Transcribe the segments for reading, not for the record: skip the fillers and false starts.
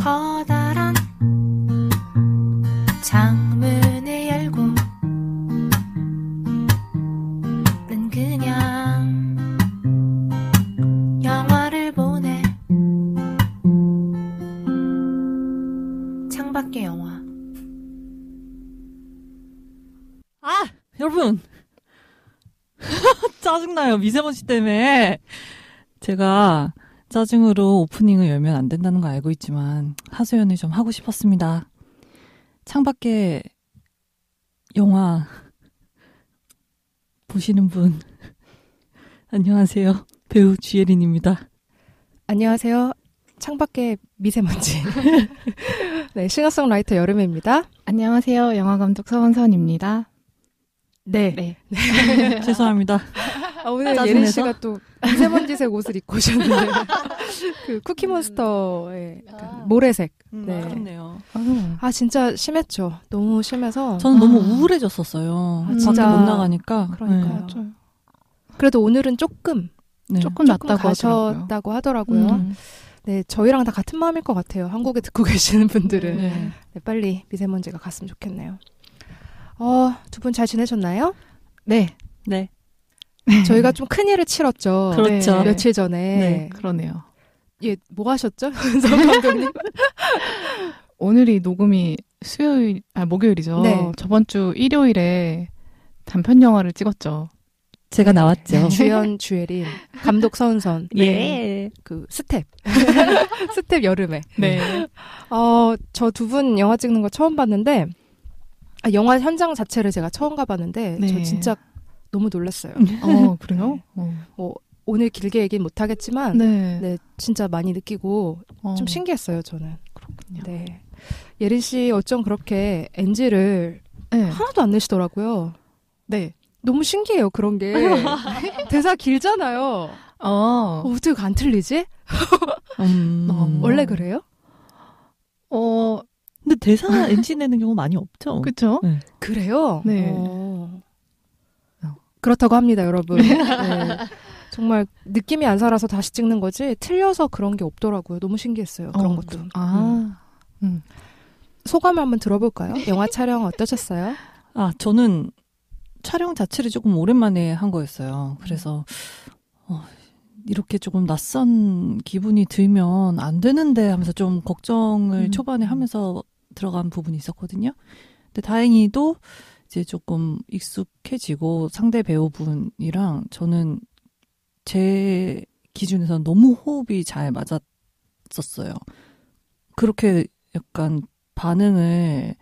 커다란 창문을 열고 난 그냥 영화를 보네. 창밖의 영화. 아, 여러분. 짜증나요. 미세먼지 때문에. 제가 짜증으로 오프닝을 열면 안 된다는 거 알고 있지만 하소연을 좀 하고 싶었습니다. 창밖에 영화 보시는 분 안녕하세요. 배우 주예린입니다. 안녕하세요. 창밖에 미세먼지. 네, 싱어송라이터 여름입니다. 안녕하세요. 영화감독 서원선입니다. 네. 죄송합니다. 오늘 짜증내서? 예린 씨가 또 미세먼지색 옷을 입고 오셨는데 그 쿠키몬스터의 모래색. 네. 그렇네요. 아 진짜 심했죠. 너무 심해서. 저는 너무 우울해졌었어요. 밖에 진짜. 못 나가니까. 그러니까요. 네. 그래도 오늘은 조금 조금 낫다고 하더라고요. 가셨다고 하더라고요. 네, 저희랑 다 같은 마음일 것 같아요. 한국에 듣고 계시는 분들은. 네. 네, 빨리 미세먼지가 갔으면 좋겠네요. 두 분 잘 지내셨나요? 네. 네. 저희가 좀 큰일을 치렀죠. 그렇죠. 네, 며칠 전에. 네. 그러네요. 예, 뭐 하셨죠? 선 감독님? 오늘이 녹음이 목요일이죠. 네. 저번 주 일요일에 단편 영화를 찍었죠. 제가 나왔죠. 주연 주예린, 감독 서은선. 예. 그 스텝. 스텝 여름에. 네. 저 두 분 영화 찍는 거 처음 봤는데 영화 현장 자체를 제가 처음 가봤는데 네. 저 진짜 너무 놀랐어요. 그래요? 오늘 길게 얘기는 못하겠지만 네, 진짜 많이 느끼고 좀 신기했어요, 저는. 그렇군요. 네. 예린 씨 어쩜 그렇게 NG를 네. 하나도 안 내시더라고요. 네. 너무 신기해요, 그런 게. 대사 길잖아요. 어떻게 안 틀리지? 원래 그래요? 근데 대사 NG 내는 경우 많이 없죠. 그쵸? 네. 그래요? 네. 그렇다고 합니다, 여러분. 네. 정말 느낌이 안 살아서 다시 찍는 거지 틀려서 그런 게 없더라고요. 너무 신기했어요. 그런 것도. 소감을 한번 들어볼까요? 영화 촬영 어떠셨어요? 저는 촬영 자체를 조금 오랜만에 한 거였어요. 그래서 이렇게 조금 낯선 기분이 들면 안 되는데 하면서 좀 걱정을 초반에 하면서 들어간 부분이 있었거든요. 근데 다행히도 이제 조금 익숙해지고 상대 배우분이랑 저는 제 기준에서는 너무 호흡이 잘 맞았었어요. 그렇게 약간 반응을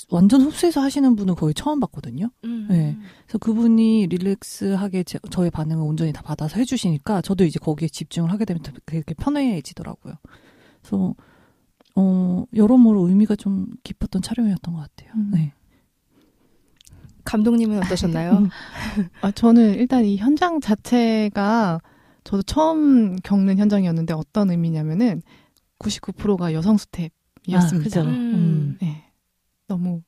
완전 흡수해서 하시는 분은 거의 처음 봤거든요. 네. 그래서 그분이 릴렉스하게 저의 반응을 온전히 다 받아서 해주시니까 저도 이제 거기에 집중을 하게 되면 되게 편해지더라고요. 그래서 여러모로 의미가 좀 깊었던 촬영이었던 것 같아요. 네. 감독님은 어떠셨나요? 저는 일단 이 현장 자체가 저도 처음 겪는 현장이었는데 어떤 의미냐면은 99%가 여성 스텝이었습니다. 네. 너무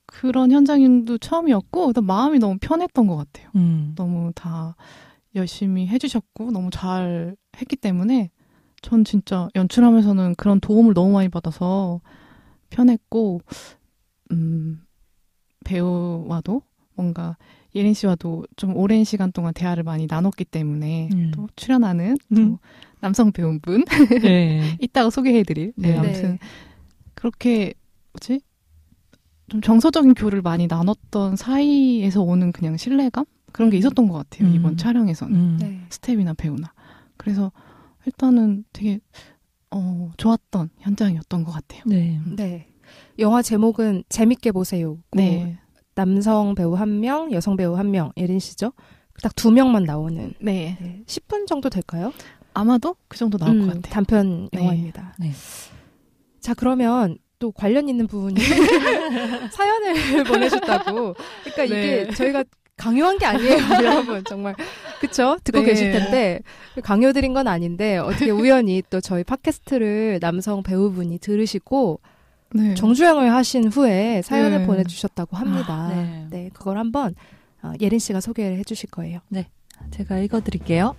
그런 현장도 처음이었고 일단 마음이 너무 편했던 것 같아요. 너무 다 열심히 해주셨고 너무 잘 했기 때문에 전 진짜 연출하면서는 그런 도움을 너무 많이 받아서 편했고 배우와도 뭔가 예린 씨와도 좀 오랜 시간 동안 대화를 많이 나눴기 때문에 또 출연하는 또 남성 배우분 네. 이따가 소개해드릴 네. 아무튼 그렇게 좀 정서적인 교류를 많이 나눴던 사이에서 오는 그냥 신뢰감? 그런 게 있었던 것 같아요. 이번 촬영에서는. 네. 스텝이나 배우나. 그래서 일단은 되게 좋았던 현장이었던 것 같아요. 네. 네. 영화 제목은 재밌게 보세요. 네. 남성 배우 1명, 여성 배우 1명, 예린 씨죠? 딱 2명만 나오는. 네. 네. 10분 정도 될까요? 아마도 그 정도 나올 것 같아요. 단편 네. 영화입니다. 네. 자, 그러면 또 관련 있는 부분이 사연을 보내셨다고. 그러니까 이게 저희가 강요한 게 아니에요, 여러분. 정말. 그쵸? 듣고 네. 계실 텐데 강요드린 건 아닌데 어떻게 우연히 또 저희 팟캐스트를 남성 배우분이 들으시고 네. 정주행을 하신 후에 사연을 네. 보내주셨다고 합니다. 네. 네, 그걸 한번 예린 씨가 소개를 해주실 거예요. 제가 읽어드릴게요.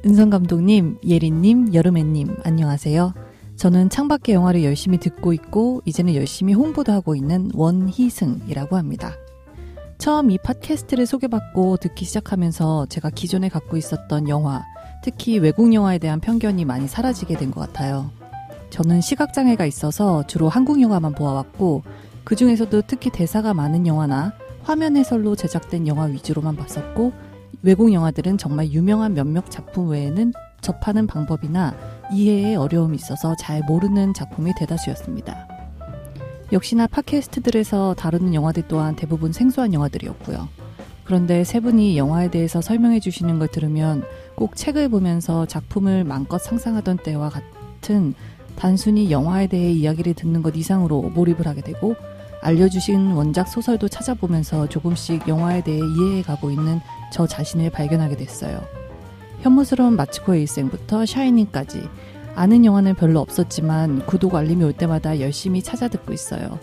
은성 감독님, 예린님, 여름애님, 안녕하세요. 저는 창밖의 영화를 열심히 듣고 있고 이제는 열심히 홍보도 하고 있는 원희승이라고 합니다. 처음 이 팟캐스트를 소개받고 듣기 시작하면서 제가 기존에 갖고 있었던 영화, 특히 외국 영화에 대한 편견이 많이 사라지게 된 것 같아요. 저는 시각장애가 있어서 주로 한국 영화만 보아왔고 그 중에서도 특히 대사가 많은 영화나 화면 해설로 제작된 영화 위주로만 봤었고 외국 영화들은 정말 유명한 몇몇 작품 외에는 접하는 방법이나 이해에 어려움이 있어서 잘 모르는 작품이 대다수였습니다. 역시나 팟캐스트들에서 다루는 영화들 또한 대부분 생소한 영화들이었고요. 그런데 세 분이 영화에 대해서 설명해 주시는 걸 들으면 꼭 책을 보면서 작품을 마음껏 상상하던 때와 같은 단순히 영화에 대해 이야기를 듣는 것 이상으로 몰입을 하게 되고 알려주신 원작 소설도 찾아보면서 조금씩 영화에 대해 이해해가고 있는 저 자신을 발견하게 됐어요. 혐오스러운 마츠코의 일생부터 샤이닝까지 아는 영화는 별로 없었지만 구독 알림이 올 때마다 열심히 찾아 듣고 있어요.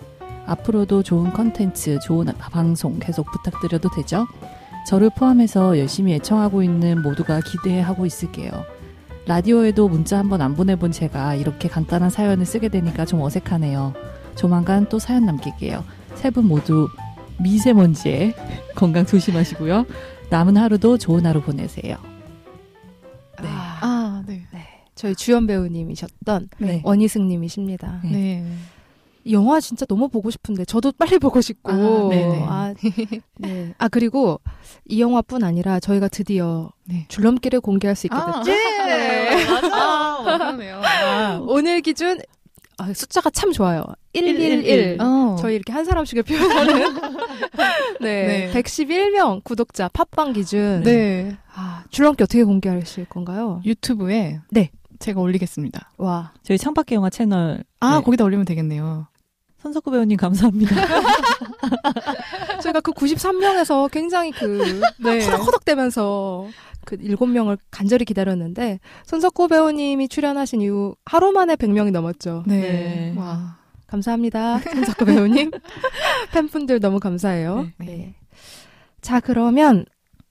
앞으로도 좋은 컨텐츠, 좋은 방송 계속 부탁드려도 되죠? 저를 포함해서 열심히 애청하고 있는 모두가 기대하고 있을게요. 라디오에도 문자 한번 안 보내본 제가 이렇게 간단한 사연을 쓰게 되니까 좀 어색하네요. 조만간 또 사연 남길게요. 세 분 모두 미세먼지에 건강 조심하시고요. 남은 하루도 좋은 하루 보내세요. 네. 네. 네. 저희 주연 배우님이셨던 네. 원희승님이십니다. 네. 이 영화 진짜 너무 보고 싶은데 저도 빨리 보고 싶고 네네. 네. 그리고 이 영화뿐 아니라 저희가 드디어 네. 줄넘기를 공개할 수 있게 됐죠. 네. 맞아. 그러네요. 오늘 기준 숫자가 참 좋아요. 111. 저희 이렇게 한 사람씩을 표현하는 네. 111명 구독자 팟빵 기준. 네. 줄넘기 어떻게 공개하실 건가요? 유튜브에 네. 제가 올리겠습니다. 와. 저희 창밖의 영화 채널 네. 거기다 올리면 되겠네요. 손석구 배우님 감사합니다. 저희가 그 93명에서 굉장히 허덕허덕대면서 그 7명을 간절히 기다렸는데 손석구 배우님이 출연하신 이후 하루 만에 100명이 넘었죠. 네. 와. 감사합니다. 손석구 배우님. 팬분들 너무 감사해요. 네. 자, 그러면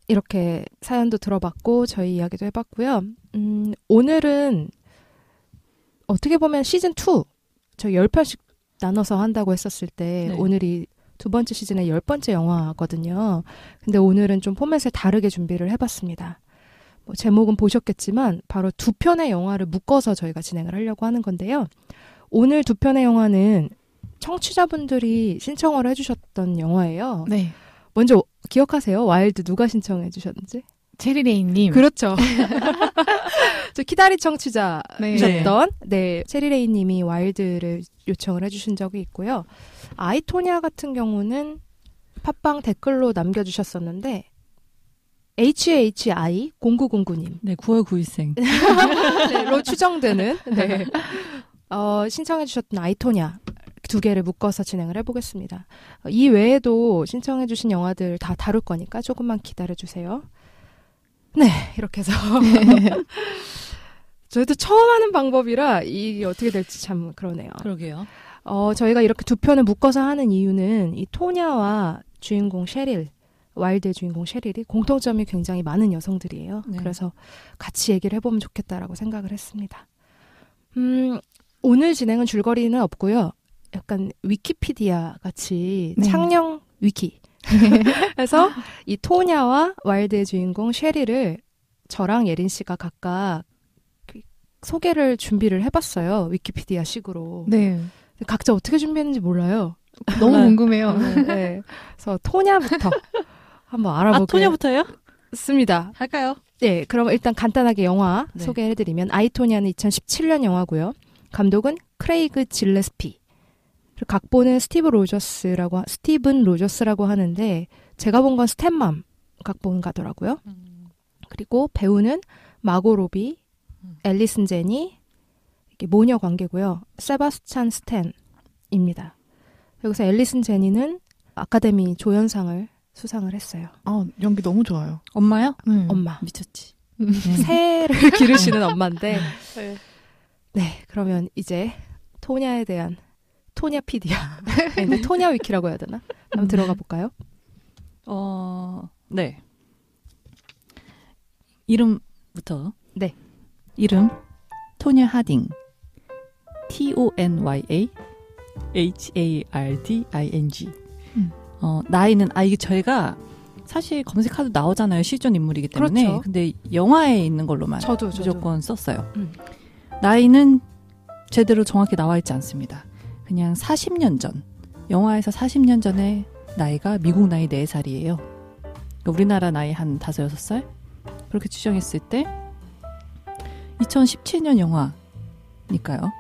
이렇게 사연도 들어봤고 저희 이야기도 해봤고요. 오늘은 어떻게 보면 시즌2 저희 10편씩 나눠서 한다고 했었을 때 네. 오늘이 두 번째 시즌의 10번째 영화거든요. 근데 오늘은 좀 포맷을 다르게 준비를 해봤습니다. 제목은 보셨겠지만 바로 두 편의 영화를 묶어서 저희가 진행을 하려고 하는 건데요. 오늘 두 편의 영화는 청취자분들이 신청을 해주셨던 영화예요. 네. 먼저 기억하세요? 와일드 누가 신청해 주셨는지? 체리레이님. 그렇죠. 저 키다리 청취자셨던 체리레이 님이 와일드를 요청을 해주신 적이 있고요. 아이토냐 같은 경우는 팟빵 댓글로 남겨주셨었는데 HHI0909님. 네, 9월 9일생. 로 추정되는 신청해 주셨던 아이토냐 두 개를 묶어서 진행을 해보겠습니다. 이 외에도 신청해 주신 영화들 다 다룰 거니까 조금만 기다려주세요. 네, 이렇게 해서 저희도 처음 하는 방법이라 이게 어떻게 될지 참 그러네요. 그러게요. 저희가 이렇게 두 편을 묶어서 하는 이유는 이 토냐와 주인공 셰릴, 와일드의 주인공 셰릴이 공통점이 굉장히 많은 여성들이에요. 네. 그래서 같이 얘기를 해보면 좋겠다라고 생각을 했습니다. 오늘 진행은 줄거리는 없고요. 약간 위키피디아 같이 창녕 위키. 그래서 이 토냐와 와일드의 주인공 셰릴을 저랑 예린 씨가 각각 소개를 준비를 해봤어요. 위키피디아 식으로. 네. 각자 어떻게 준비했는지 몰라요. 너무 궁금해요. 네. 그래서 토냐부터 한번 알아볼게요. 토냐부터요? 습니다. 할까요? 네, 그럼 일단 간단하게 영화 소개해드리면 아이토냐는 2017년 영화고요. 감독은 크레이그 질레스피. 각본은 스티븐 로저스라고 하는데 제가 본 건 스탠맘 각본가더라고요. 그리고 배우는 마고 로비, 앨리슨 제니, 이게 모녀 관계고요. 세바스찬 스탠입니다. 여기서 앨리슨 제니는 아카데미 조연상을 수상을 했어요. 연기 너무 좋아요. 엄마요? 엄마. 미쳤지. 새를 기르시는 엄마인데 네, 그러면 이제 토냐에 대한 토냐 피디아. 근데 토냐 위키라고 해야 되나? 한번 들어가 볼까요? 네. 이름부터. 네. 이름 토냐 하딩. TONYA HARDING. 나이는 이게 저희가 사실 검색하도 나오잖아요. 실존 인물이기 때문에. 그렇죠. 근데 영화에 있는 걸로만 저도. 무조건 썼어요. 나이는 제대로 정확히 나와 있지 않습니다. 그냥 40년 전, 영화에서 40년 전에 나이가 미국 나이 4살이에요. 그러니까 우리나라 나이 한 5, 6살? 그렇게 추정했을 때 2017년 영화니까요.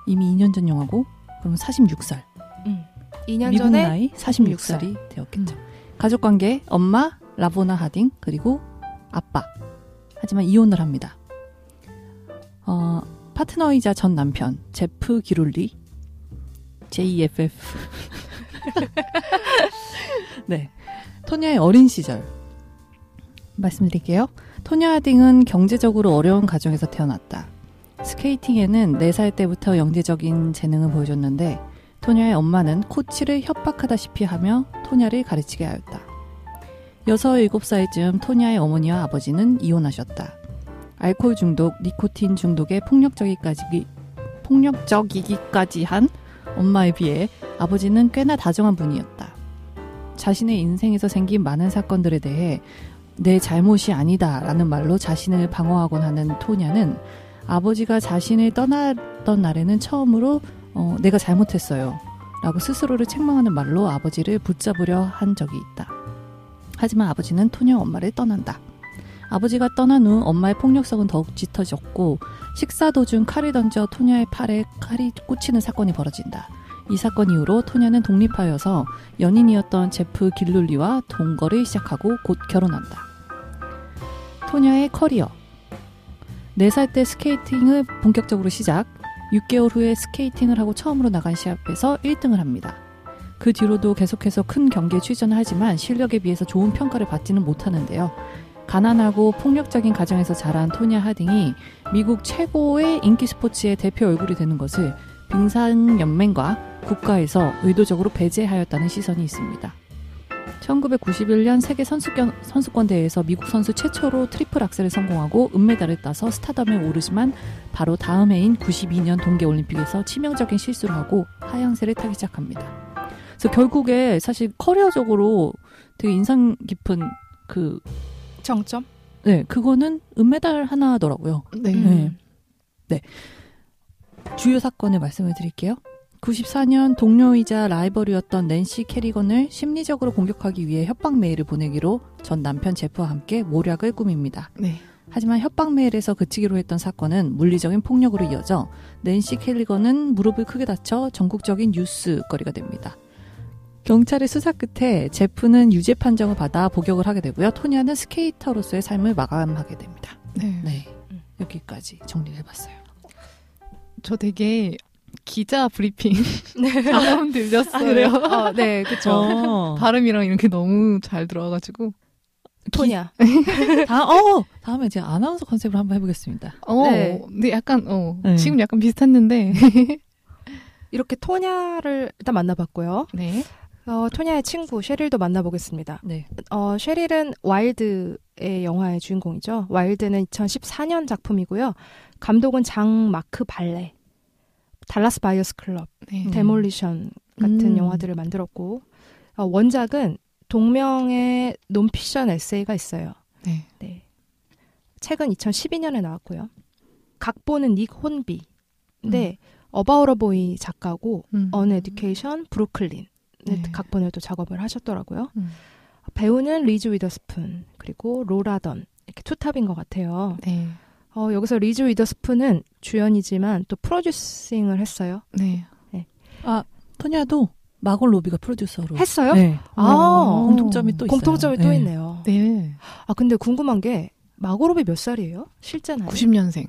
이미 2년 전 영화고 그러면 46살. 2년 미국 전에 나이 46살이 되었겠죠. 가족관계 엄마 라보나 하딩 그리고 아빠. 하지만 이혼을 합니다. 파트너이자 전 남편 제프 기룰리 JEFF. 네, 토냐의 어린 시절 말씀드릴게요. 토냐 하딩은 경제적으로 어려운 가정에서 태어났다. 스케이팅에는 4살 때부터 영재적인 재능을 보여줬는데 토냐의 엄마는 코치를 협박하다시피 하며 토냐를 가르치게 하였다. 6, 7살쯤 토냐의 어머니와 아버지는 이혼하셨다. 알코올 중독, 니코틴 중독에 폭력적이기까지 한 엄마에 비해 아버지는 꽤나 다정한 분이었다. 자신의 인생에서 생긴 많은 사건들에 대해 내 잘못이 아니다라는 말로 자신을 방어하곤 하는 토냐는 아버지가 자신을 떠나던 날에는 처음으로 내가 잘못했어요 라고 스스로를 책망하는 말로 아버지를 붙잡으려 한 적이 있다. 하지만 아버지는 토냐 엄마를 떠난다. 아버지가 떠난 후 엄마의 폭력성은 더욱 짙어졌고 식사 도중 칼을 던져 토냐의 팔에 칼이 꽂히는 사건이 벌어진다. 이 사건 이후로 토냐는 독립하여서 연인이었던 제프 길룰리와 동거를 시작하고 곧 결혼한다. 토냐의 커리어 4살 때 스케이팅을 본격적으로 시작 6개월 후에 스케이팅을 하고 처음으로 나간 시합에서 1등을 합니다. 그 뒤로도 계속해서 큰 경기에 출전을 하지만 실력에 비해서 좋은 평가를 받지는 못하는데요. 가난하고 폭력적인 가정에서 자란 토냐 하딩이 미국 최고의 인기 스포츠의 대표 얼굴이 되는 것을 빙상연맹과 국가에서 의도적으로 배제하였다는 시선이 있습니다. 1991년 세계 선수권 대회에서 미국 선수 최초로 트리플 악셀을 성공하고 은메달을 따서 스타덤에 오르지만 바로 다음 해인 92년 동계올림픽에서 치명적인 실수를 하고 하향세를 타기 시작합니다. 그래서 결국에 사실 커리어적으로 되게 인상 깊은 그 정점? 네, 그거는 은메달 하나더라고요. 네. 네. 주요 사건을 말씀을 드릴게요. 94년 동료이자 라이벌이었던 낸시 캐리건을 심리적으로 공격하기 위해 협박 메일을 보내기로 전 남편 제프와 함께 모략을 꾸밉니다. 네. 하지만 협박 메일에서 그치기로 했던 사건은 물리적인 폭력으로 이어져 낸시 캐리건은 무릎을 크게 다쳐 전국적인 뉴스거리가 됩니다. 경찰의 수사 끝에 제프는 유죄 판정을 받아 복역을 하게 되고요. 토냐는 스케이터로서의 삶을 마감하게 됩니다. 네. 여기까지 정리를 해봤어요. 저 되게 기자 브리핑 처음 들렸어요. 네, 그렇죠. 발음이랑 이렇게 너무 잘 들어와가지고. 토냐. 다음에 제가 아나운서 컨셉으로 한번 해보겠습니다. 네. 근데 약간 네. 지금 약간 비슷했는데. 이렇게 토냐를 일단 만나봤고요. 네. 토냐의 친구 셰릴도 만나보겠습니다. 네. 셰릴은 와일드의 영화의 주인공이죠. 와일드는 2014년 작품이고요. 감독은 장 마크 발레, 달라스 바이어스 클럽, 네. 데몰리션 같은 영화들을 만들었고 원작은 동명의 논피션 에세이가 있어요. 네. 네. 책은 2012년에 나왔고요. 각본은 닉 혼비. 근데 어바웃 어 보이 작가고 언에듀케이션 브루클린 각본을 또 작업을 하셨더라고요. 배우는 리즈 위더스푼 그리고 로라던 이렇게 투탑인 것 같아요. 네. 여기서 리즈 위더스푼은 주연이지만 또 프로듀싱을 했어요. 네. 네. 토냐도 마골 로비가 프로듀서로 했어요? 네. 공통점이 또 있어요. 공통점이 또 네. 있네요. 네. 근데 궁금한 게 마골 로비 몇 살이에요? 실제 나이? 90년생.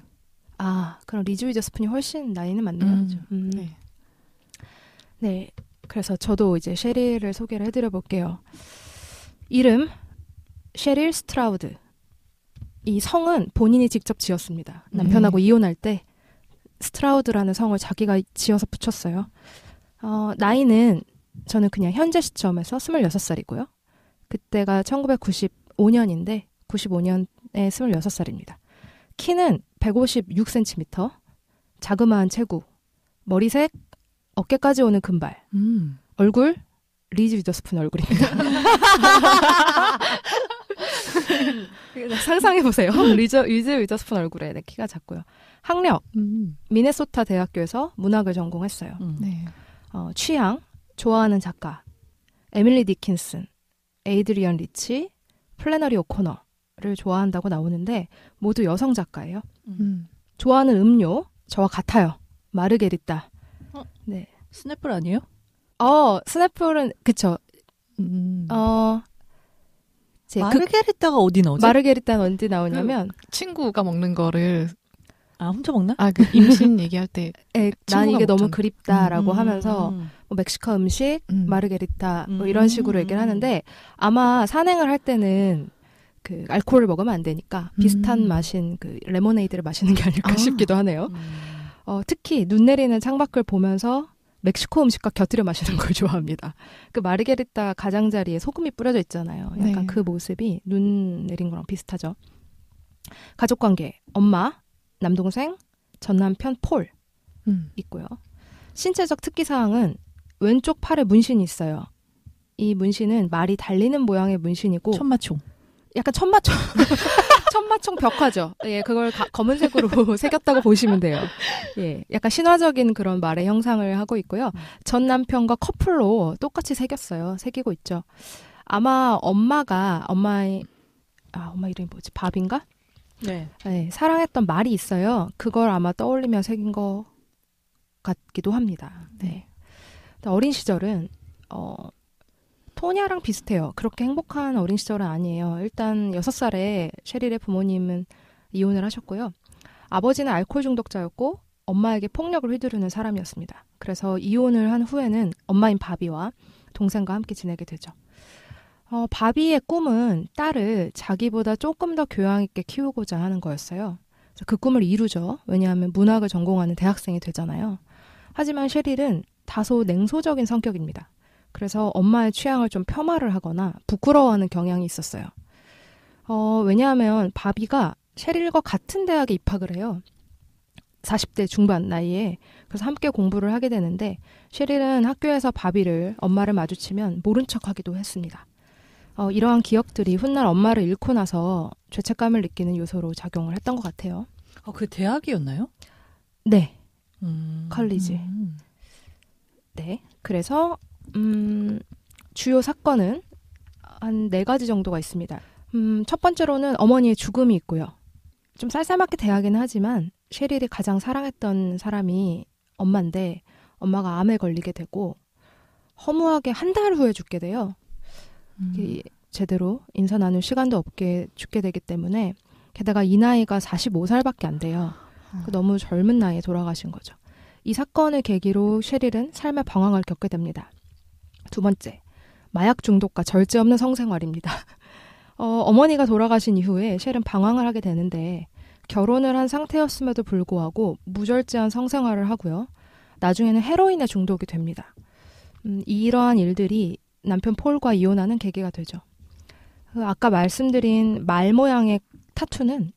그럼 리즈 위더스푼이 훨씬 나이는 많네요. 네. 네. 그래서 저도 이제 셰릴을 소개를 해드려 볼게요. 이름 셰릴 스트라우드. 이 성은 본인이 직접 지었습니다. 남편하고 이혼할 때 스트라우드라는 성을 자기가 지어서 붙였어요. 나이는 저는 그냥 현재 시점에서 26살이고요. 그때가 1995년인데 95년에 26살입니다. 키는 156cm, 자그마한 체구, 머리색, 어깨까지 오는 금발, 얼굴, 리즈 위더스푼 얼굴입니다. 상상해보세요. 리즈 위더스푼 얼굴에 네, 키가 작고요. 학력, 미네소타 대학교에서 문학을 전공했어요. 네. 취향, 좋아하는 작가, 에밀리 디킨슨, 에이드리언 리치, 플래너리 오코너를 좋아한다고 나오는데 모두 여성 작가예요. 좋아하는 음료, 저와 같아요. 마르게리따. 네. 스냅플 아니에요? 스냅플은 그쵸. 마르게리따가 어디 나오지? 마르게리따는 언제 나오냐면 친구가 먹는 거를 혼자 먹나? 그 임신 얘기할 때 난 이게 너무 먹잖아. 그립다라고 하면서 뭐 멕시코 음식, 마르게리따 뭐 이런 식으로 얘기를 하는데 아마 산행을 할 때는 그 알코올을 먹으면 안 되니까 비슷한 맛인 그 레모네이드를 마시는 게 아닐까 싶기도 하네요. 특히 눈 내리는 창밖을 보면서 멕시코 음식과 곁들여 마시는 걸 좋아합니다. 그 마르게리따 가장자리에 소금이 뿌려져 있잖아요. 약간 네. 그 모습이 눈 내린 거랑 비슷하죠. 가족관계, 엄마, 남동생, 전남편 폴 있고요. 신체적 특기사항은 왼쪽 팔에 문신이 있어요. 이 문신은 말이 달리는 모양의 문신이고 천마총. 약간 천마총 벽화죠. 예, 그걸 검은색으로 새겼다고 보시면 돼요. 예, 약간 신화적인 그런 말의 형상을 하고 있고요. 전 남편과 커플로 똑같이 새기고 있죠. 아마 엄마 이름이 뭐지? 밥인가? 네. 네, 사랑했던 말이 있어요. 그걸 아마 떠올리며 새긴 것 같기도 합니다. 네. 어린 시절은 토냐랑 비슷해요. 그렇게 행복한 어린 시절은 아니에요. 일단 6살에 셰릴의 부모님은 이혼을 하셨고요. 아버지는 알코올 중독자였고 엄마에게 폭력을 휘두르는 사람이었습니다. 그래서 이혼을 한 후에는 엄마인 바비와 동생과 함께 지내게 되죠. 바비의 꿈은 딸을 자기보다 조금 더 교양 있게 키우고자 하는 거였어요. 그래서 그 꿈을 이루죠. 왜냐하면 문학을 전공하는 대학생이 되잖아요. 하지만 셰릴은 다소 냉소적인 성격입니다. 그래서 엄마의 취향을 좀 폄하를 하거나 부끄러워하는 경향이 있었어요. 왜냐하면 바비가 셰릴과 같은 대학에 입학을 해요. 40대 중반 나이에. 그래서 함께 공부를 하게 되는데 셰릴은 학교에서 바비를 엄마를 마주치면 모른 척하기도 했습니다. 이러한 기억들이 훗날 엄마를 잃고 나서 죄책감을 느끼는 요소로 작용을 했던 것 같아요. 그 대학이었나요? 네. 컬리지. 네. 그래서 주요 사건은 한 4가지 정도가 있습니다. 첫 번째로는 어머니의 죽음이 있고요. 좀 쌀쌀맞게 대하긴 하지만 셰릴이 가장 사랑했던 사람이 엄마인데 엄마가 암에 걸리게 되고 허무하게 한 달 후에 죽게 돼요. 제대로 인사 나눌 시간도 없게 죽게 되기 때문에 게다가 이 나이가 45살밖에 안 돼요. 너무 젊은 나이에 돌아가신 거죠. 이 사건을 계기로 셰릴은 삶의 방황을 겪게 됩니다. 두 번째, 마약 중독과 절제 없는 성생활입니다. 어머니가 돌아가신 이후에 셰릴은 방황을 하게 되는데 결혼을 한 상태였음에도 불구하고 무절제한 성생활을 하고요. 나중에는 헤로인에 중독이 됩니다. 이러한 일들이 남편 폴과 이혼하는 계기가 되죠. 아까 말씀드린 말 모양의 타투는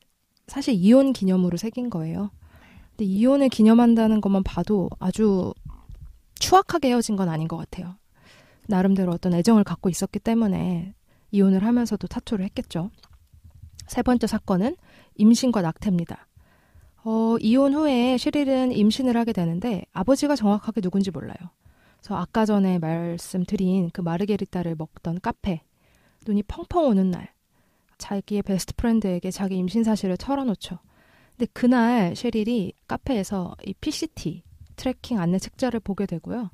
사실 이혼 기념으로 새긴 거예요. 근데 이혼을 기념한다는 것만 봐도 아주 추악하게 헤어진 건 아닌 것 같아요. 나름대로 어떤 애정을 갖고 있었기 때문에 이혼을 하면서도 타투를 했겠죠. 세 번째 사건은 임신과 낙태입니다. 이혼 후에 셰릴은 임신을 하게 되는데 아버지가 정확하게 누군지 몰라요. 그래서 아까 전에 말씀드린 그 마르게리따를 먹던 카페, 눈이 펑펑 오는 날 자기의 베스트 프렌드에게 자기 임신 사실을 털어놓죠. 근데 그날 셰릴이 카페에서 이 PCT, 트래킹 안내 책자를 보게 되고요.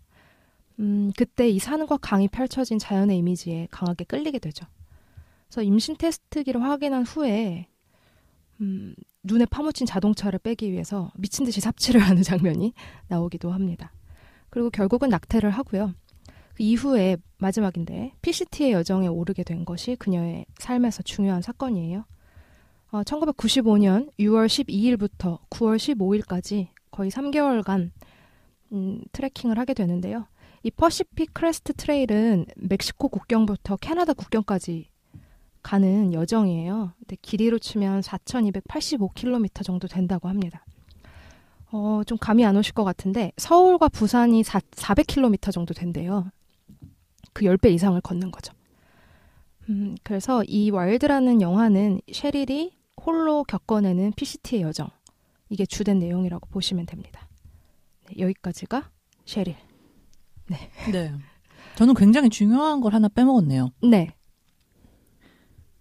그때 이 산과 강이 펼쳐진 자연의 이미지에 강하게 끌리게 되죠. 그래서 임신 테스트기를 확인한 후에 눈에 파묻힌 자동차를 빼기 위해서 미친 듯이 삽질을 하는 장면이 나오기도 합니다. 그리고 결국은 낙태를 하고요. 그 이후에 마지막인데 PCT의 여정에 오르게 된 것이 그녀의 삶에서 중요한 사건이에요. 1995년 6월 12일부터 9월 15일까지 거의 3개월간 트레킹을 하게 되는데요. 이 퍼시픽 크레스트 트레일은 멕시코 국경부터 캐나다 국경까지 가는 여정이에요. 근데 길이로 치면 4,285km 정도 된다고 합니다. 좀 감이 안 오실 것 같은데 서울과 부산이 400km 정도 된대요. 그 10배 이상을 걷는 거죠. 그래서 이 와일드라는 영화는 셰릴이 홀로 겪어내는 PCT의 여정. 이게 주된 내용이라고 보시면 됩니다. 네, 여기까지가 셰릴. 네. 저는 굉장히 중요한 걸 하나 빼먹었네요. 네.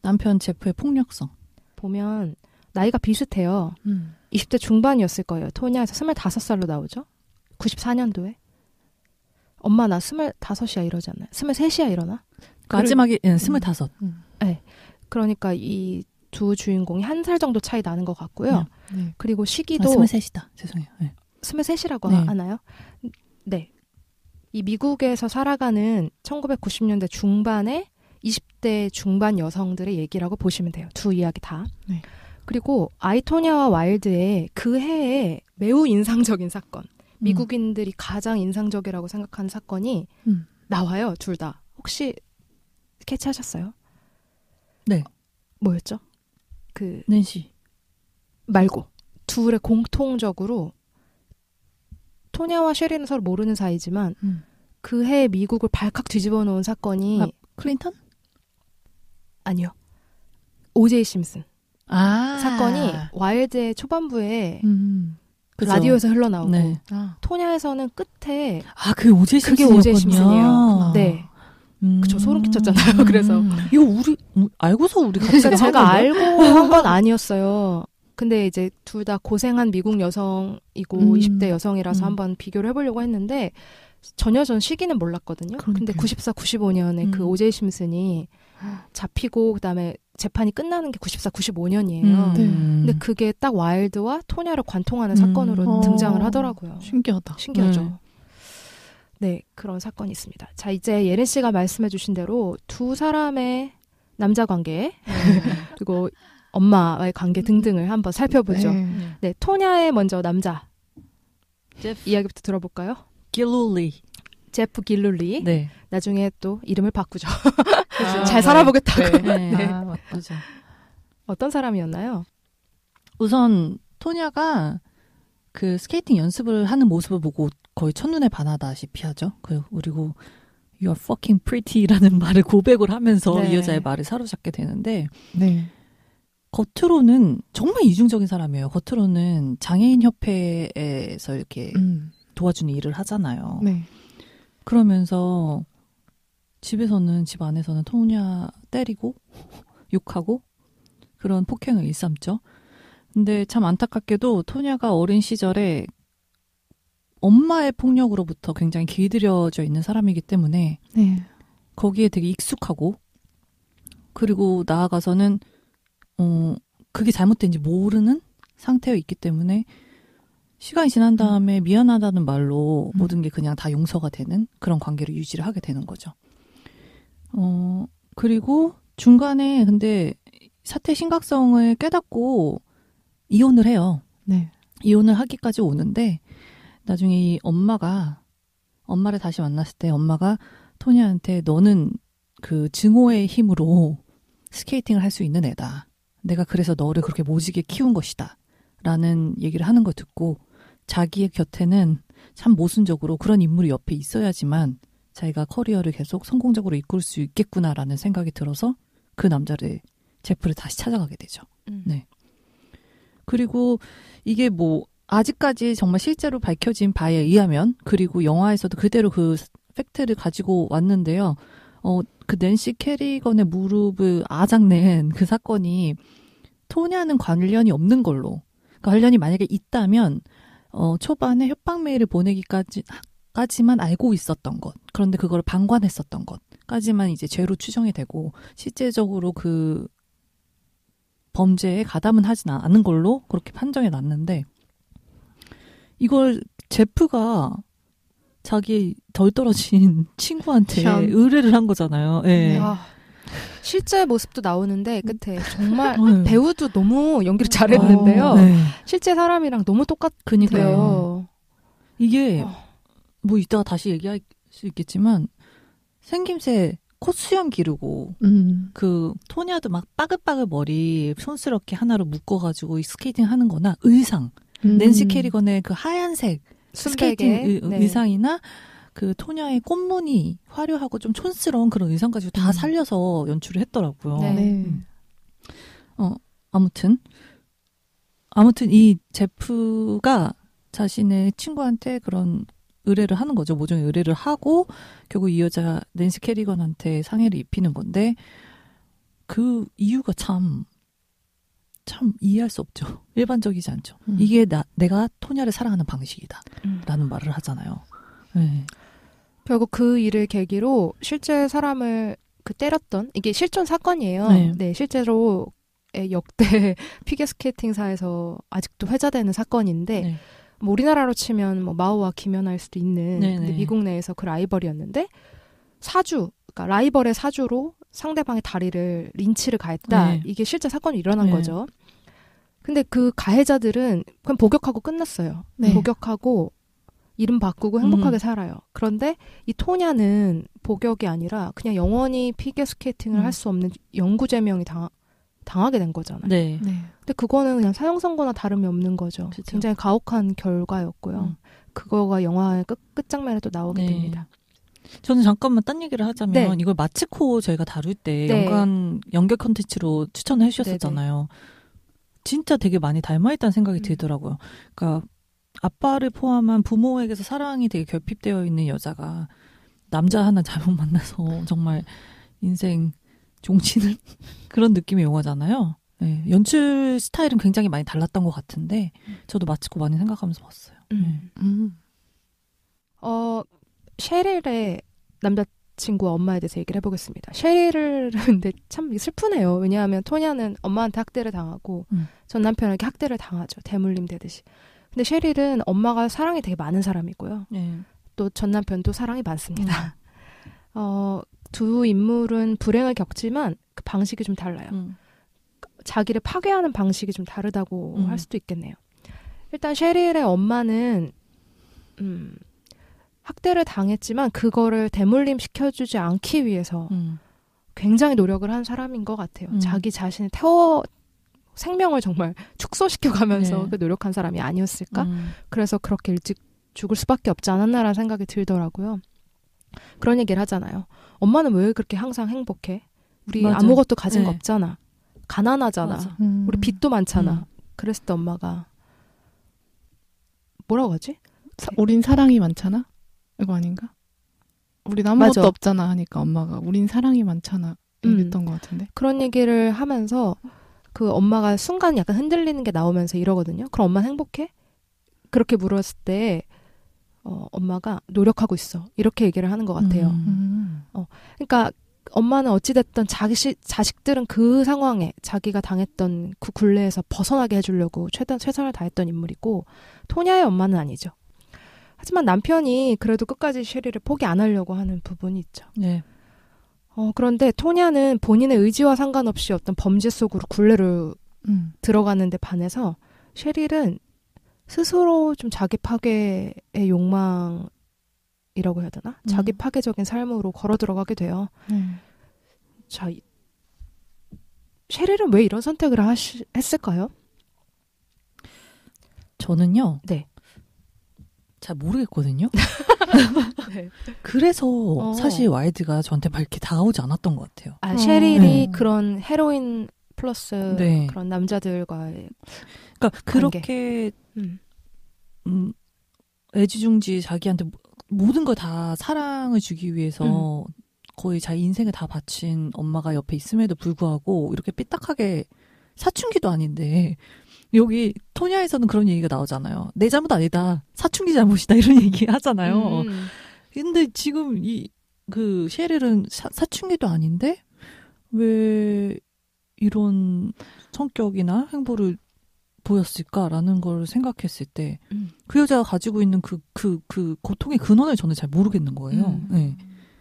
남편 제프의 폭력성. 보면 나이가 비슷해요. 20대 중반이었을 거예요. 토니아에서 25살로 나오죠. 94년도에. 엄마 나 25이야 이러지 않나요? 23이야 이러나? 마지막에 25. 네. 그러니까 이 두 주인공이 1살 정도 차이 나는 것 같고요. 네. 그리고 시기도 23이다. 죄송해요. 네. 23이라고 네. 하나요? 네. 이 미국에서 살아가는 1990년대 중반의 20대 중반 여성들의 얘기라고 보시면 돼요. 두 이야기 다. 네. 그리고 아이토니아와 와일드의 그 해에 매우 인상적인 사건. 미국인들이 가장 인상적이라고 생각하는 사건이 나와요. 둘 다. 혹시 캐치하셨어요? 네. 뭐였죠? 낸시. 말고. 둘의 공통적으로 토니아와 셰리는 서로 모르는 사이지만 그 해에 미국을 발칵 뒤집어 놓은 사건이 클린턴? 아니요. 오제이 심슨. 아. 사건이 와일드의 초반부에 그죠. 라디오에서 흘러나오고 네. 토니아에서는 끝에 그 오제이 그게 심슨이었군요. 오제이 심슨이에요. 네. 그쵸, 소름 끼쳤잖아요. 그래서 이거 우리 알고서 우리 그러니까 갑자기 제가 한 건데? 알고 한 건 아니었어요. 근데 이제 둘 다 고생한 미국 여성이고 20대 여성이라서 한번 비교를 해보려고 했는데 전혀 전 시기는 몰랐거든요. 근데 94, 95년에 그 오제이 심슨이 잡히고 그다음에 재판이 끝나는 게 94, 95년이에요. 근데 그게 딱 와일드와 토니아를 관통하는 사건으로 등장을 하더라고요. 신기하다. 신기하죠. 네, 그런 사건이 있습니다. 자, 이제 예린 씨가 말씀해 주신 대로 두 사람의 남자 관계 그리고 엄마와의 관계 등등을 한번 살펴보죠. 네, 토니아의 먼저 남자 이야기부터 들어볼까요? 길룰리. 제프 길룰리. 네. 나중에 또 이름을 바꾸죠. 잘 살아보겠다고. 네. 네. 맞죠. 어떤 사람이었나요? 우선 토니아가 그 스케이팅 연습을 하는 모습을 보고 거의 첫눈에 반하다시피 하죠. 그리고 You are fucking pretty라는 말을 고백을 하면서 네. 이 여자의 말을 사로잡게 되는데 네. 겉으로는 정말 이중적인 사람이에요. 겉으로는 장애인 협회에서 이렇게 도와주는 일을 하잖아요. 네. 그러면서 집 안에서는 토니아 때리고 욕하고 그런 폭행을 일삼죠. 근데 참 안타깝게도 토니아가 어린 시절에 엄마의 폭력으로부터 굉장히 길들여져 있는 사람이기 때문에 네. 거기에 되게 익숙하고 그리고 나아가서는 그게 잘못된지 모르는 상태에 있기 때문에 시간이 지난 다음에 미안하다는 말로 모든 게 그냥 다 용서가 되는 그런 관계를 유지를 하게 되는 거죠. 그리고 중간에 근데 사태 심각성을 깨닫고 이혼을 해요. 네. 이혼을 하기까지 오는데 나중에 이 엄마를 다시 만났을 때 엄마가 토니한테 너는 그 증오의 힘으로 스케이팅을 할 수 있는 애다. 내가 그래서 너를 그렇게 모지게 키운 것이다. 라는 얘기를 하는 걸 듣고 자기의 곁에는 참 모순적으로 그런 인물이 옆에 있어야지만 자기가 커리어를 계속 성공적으로 이끌 수 있겠구나라는 생각이 들어서 그 제프를 다시 찾아가게 되죠. 네. 그리고 이게 아직까지 정말 실제로 밝혀진 바에 의하면 그리고 영화에서도 그대로 그 팩트를 가지고 왔는데요. 그 낸시 캐리건의 무릎을 아작낸 그 사건이 토니아는 관련이 없는 걸로 관련이 만약에 있다면 초반에 협박 메일을 보내기까지만 알고 있었던 것 그런데 그걸 방관했었던 것까지만 이제 죄로 추정이 되고 실제적으로 그 범죄에 가담은 하진 않은 걸로 그렇게 판정이 났는데 이걸 제프가 자기 덜 떨어진 친구한테 의뢰를 한 거잖아요. 네. 실제 모습도 나오는데 끝에 정말 배우도 너무 연기를 잘했는데요. 네. 실제 사람이랑 너무 똑같아요. 이게 이따가 다시 얘기할 수 있겠지만 생김새 콧수염 기르고 그 토냐도 막 빠글빠글 머리 촌스럽게 하나로 묶어가지고 스케이팅 하는 거나 의상 낸시 캐리건의 그 하얀색 스케이팅 네. 의상이나 그 토냐의 꽃무늬 화려하고 좀 촌스러운 그런 의상 가지고 다 살려서 연출을 했더라고요. 네. 아무튼 이 제프가 자신의 친구한테 그런 의뢰를 하는 거죠. 모종의 의뢰를 하고 결국 이 여자 낸시 캐리건한테 상해를 입히는 건데 그 이유가 참 이해할 수 없죠. 일반적이지 않죠. 이게 내가 토냐를 사랑하는 방식이다 라는 말을 하잖아요. 네. 결국 그 일을 계기로 실제 사람을 때렸던 이게 실존 사건이에요. 네, 실제로 역대 피겨스케이팅사에서 아직도 회자되는 사건인데 네. 뭐 우리나라로 치면 뭐 마오와 김연아일 수도 있는 근데 미국 내에서 그 라이벌이었는데 그러니까 라이벌의 사주로 상대방의 다리를 린치를 가했다. 네. 이게 실제 사건이 일어난 거죠. 근데 그 가해자들은 그냥 복역하고 끝났어요. 네. 복역하고 이름 바꾸고 행복하게 살아요. 그런데 이 토냐는 복역이 아니라 그냥 영원히 피겨스케이팅을 할 수 없는 영구제명이 당하게 된 거잖아요. 네. 근데 그거는 그냥 사형 선고나 다름이 없는 거죠. 그쵸. 굉장히 가혹한 결과였고요. 그거가 영화의 끝장면에 또 나오게 됩니다. 저는 잠깐만 딴 얘기를 하자면 네. 이걸 마츠코 저희가 다룰 때 네. 연결 컨텐츠로 추천을 해주셨었잖아요. 진짜 되게 많이 닮아있다는 생각이 들더라고요. 그러니까 아빠를 포함한 부모에게서 사랑이 되게 결핍되어 있는 여자가 남자 하나 잘못 만나서 정말 인생 종치는 그런 느낌의 영화잖아요. 네, 연출 스타일은 굉장히 많이 달랐던 것 같은데 저도 마츠코 많이 생각하면서 봤어요. 셰릴의 남자친구와 엄마에 대해서 얘기를 해보겠습니다. 셰릴은 근데 참 슬프네요. 왜냐하면 토냐는 엄마한테 학대를 당하고 전 남편에게 학대를 당하죠. 대물림 되듯이. 근데 셰릴은 엄마가 사랑이 되게 많은 사람이고요. 또 전 남편도 사랑이 많습니다. 두 인물은 불행을 겪지만 그 방식이 좀 달라요. 자기를 파괴하는 방식이 좀 다르다고 할 수도 있겠네요. 일단 셰릴의 엄마는 학대를 당했지만 그거를 대물림 시켜주지 않기 위해서 굉장히 노력을 한 사람인 것 같아요. 자기 자신을 생명을 정말 축소시켜가면서 그 노력한 사람이 아니었을까? 그래서 그렇게 일찍 죽을 수밖에 없지 않았나라는 생각이 들더라고요. 그런 얘기를 하잖아요. 엄마는 왜 그렇게 항상 행복해? 우리 맞아. 아무것도 가진 거 없잖아. 가난하잖아. 맞아. 우리 빚도 많잖아. 그랬을 때 엄마가 뭐라고 하지? 우린 사랑이 많잖아? 이거 아닌가? 우린 아무것도 맞아. 없잖아 하니까 엄마가 우린 사랑이 많잖아 이랬던 것 같은데. 그런 얘기를 하면서 그 엄마가 순간 약간 흔들리는 게 나오면서 이러거든요. 그럼 엄마는 행복해? 그렇게 물었을 때 엄마가 노력하고 있어. 이렇게 얘기를 하는 것 같아요. 그러니까 엄마는 어찌됐든 자식들은 그 상황에 자기가 당했던 그 굴레에서 벗어나게 해주려고 최선을 다했던 인물이고 토냐의 엄마는 아니죠. 하지만 남편이 그래도 끝까지 셰리를 포기 안 하려고 하는 부분이 있죠. 네. 그런데 토냐는 본인의 의지와 상관없이 어떤 범죄 속으로 굴레로 들어가는데 반해서 셰릴은 스스로 좀 자기 파괴의 욕망이라고 해야 되나? 자기 파괴적인 삶으로 걸어 들어가게 돼요. 자, 셰릴은 왜 이런 선택을 했을까요? 저는요. 네. 잘 모르겠거든요. 네. 그래서 사실 와일드가 저한테 막 이렇게 다가오지 않았던 것 같아요. 셰릴이 그런 헤로인 플러스 네. 그런 남자들과의 그러니까 그렇게 애지중지 자기한테 모든 걸 다 사랑을 주기 위해서 거의 자기 인생을 다 바친 엄마가 옆에 있음에도 불구하고 이렇게 삐딱하게 사춘기도 아닌데 여기 토냐에서는 그런 얘기가 나오잖아요. 내 잘못 아니다. 사춘기 잘못이다. 이런 얘기 하잖아요. 근데 지금 그 셰릴은 사춘기도 아닌데 왜 이런 성격이나 행보를 보였을까라는 걸 생각했을 때 그 여자가 가지고 있는 그 고통의 근원을 저는 잘 모르겠는 거예요. 네.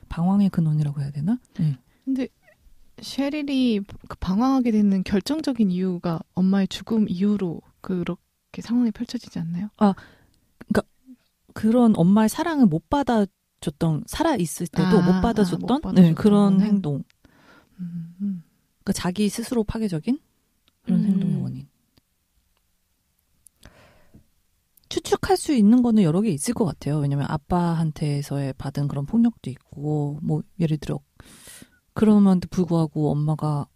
방황의 근원이라고 해야 되나? 네. 근데 셰릴이 방황하게 되는 결정적인 이유가 엄마의 죽음 이후로 그렇게 상황이 펼쳐지지 않나요? 그러니까 그런 엄마의 사랑을 못 받아 줬던 살아 있을 때도 못 받아줬던 못 받아줬던 네, 그런 거는? 행동. 그러니까 자기 스스로 파괴적인 그런 행동의 원인. 추측할 수 있는 거는 여러 개 있을 것 같아요. 왜냐면 아빠한테서의 받은 그런 폭력도 있고, 뭐 예를 들어 그럼에도 불구하고 엄마가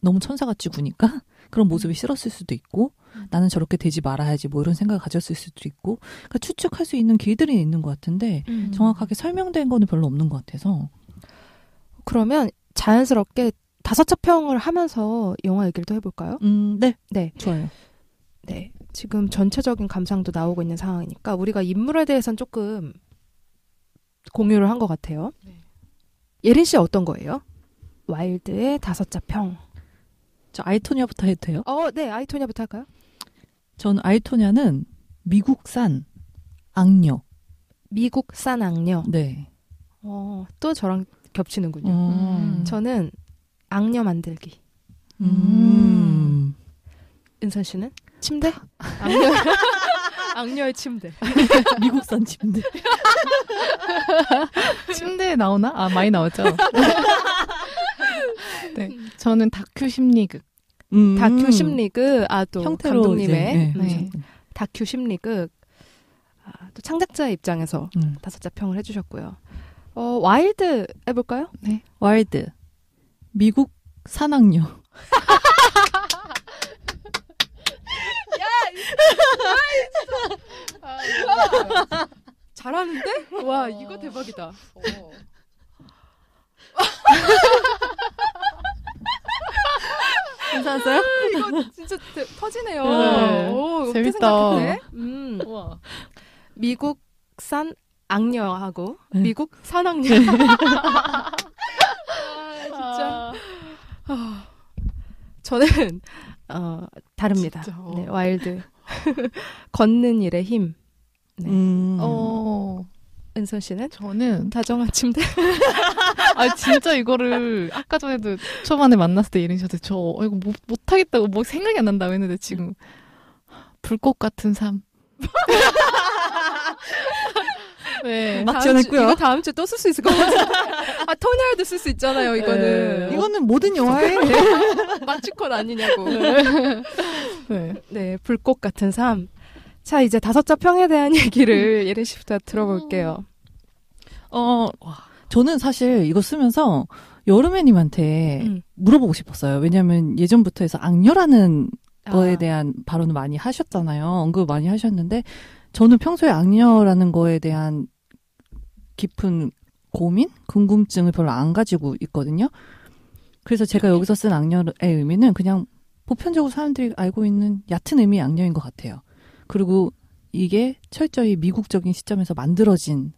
너무 천사같이 구니까 그런 모습이 싫었을 수도 있고, 나는 저렇게 되지 말아야지 뭐 이런 생각을 가졌을 수도 있고, 그러니까 추측할 수 있는 길들이 있는 것 같은데 정확하게 설명된 거는 별로 없는 것 같아서. 그러면 자연스럽게 5차 평을 하면서 영화 얘기를 또 해볼까요? 네. 네. 좋아요. 네. 지금 전체적인 감상도 나오고 있는 상황이니까 우리가 인물에 대해서는 조금 공유를 한 것 같아요. 네. 예린 씨 어떤 거예요? 와일드의 5차 평. 저 아이토니아부터 해도 돼요? 네. 아이토니아부터 할까요? 전 아이토니아는 미국산 악녀. 미국산 악녀. 네. 또 저랑 겹치는군요. 저는 악녀 만들기. 은선 씨는? 침대? 악녀의 침대. 미국산 침대. 침대에 나오나? 많이 나오죠. 네, 저는 다큐 심리극. 다큐 심리극. 또 형태로 감독님의 이제, 네. 다큐 심리극. 또 창작자의 입장에서 5차 평을 해주셨고요. 와일드 해볼까요? 네. 와일드. 미국 산악녀. 잘하는데? 와, 이거 대박이다. 괜찮았어요? 이거 진짜 터지네요. 네. 어떻게 재밌다. 생각했네? 미국산 악녀하고 미국 산악녀. 진짜. 저는 다릅니다. 진짜, 네, 와일드. 걷는 일의 힘. 네. 은선 씨는? 저는 다정한 침대. 진짜 이거를 아까 전에도 초반에 만났을 때 예린 씨한테 이거 못하겠다고 뭐 생각이 안 난다고 했는데 지금 불꽃 같은 삶. 네. 막 지어냈고요. 이거 다음 주에 또 쓸 수 있을 것 같아요. 토니아에도 쓸 수 있잖아요, 이거는. 네. 이거는 모든 영화에 마치컷 아니냐고. 네. 네, 불꽃 같은 삶. 자, 이제 5차 평에 대한 얘기를 예린 씨부터 들어볼게요. 저는 사실 이거 쓰면서 여름애님한테 물어보고 싶었어요. 왜냐하면 예전부터 해서 악녀라는 거에 대한 발언을 많이 하셨잖아요. 언급을 많이 하셨는데 저는 평소에 악녀라는 거에 대한 깊은 고민? 궁금증을 별로 안 가지고 있거든요. 그래서 제가 여기서 쓴 악녀의 의미는 그냥 보편적으로 사람들이 알고 있는 얕은 의미의 악녀인 것 같아요. 그리고 이게 철저히 미국적인 시점에서 만들어진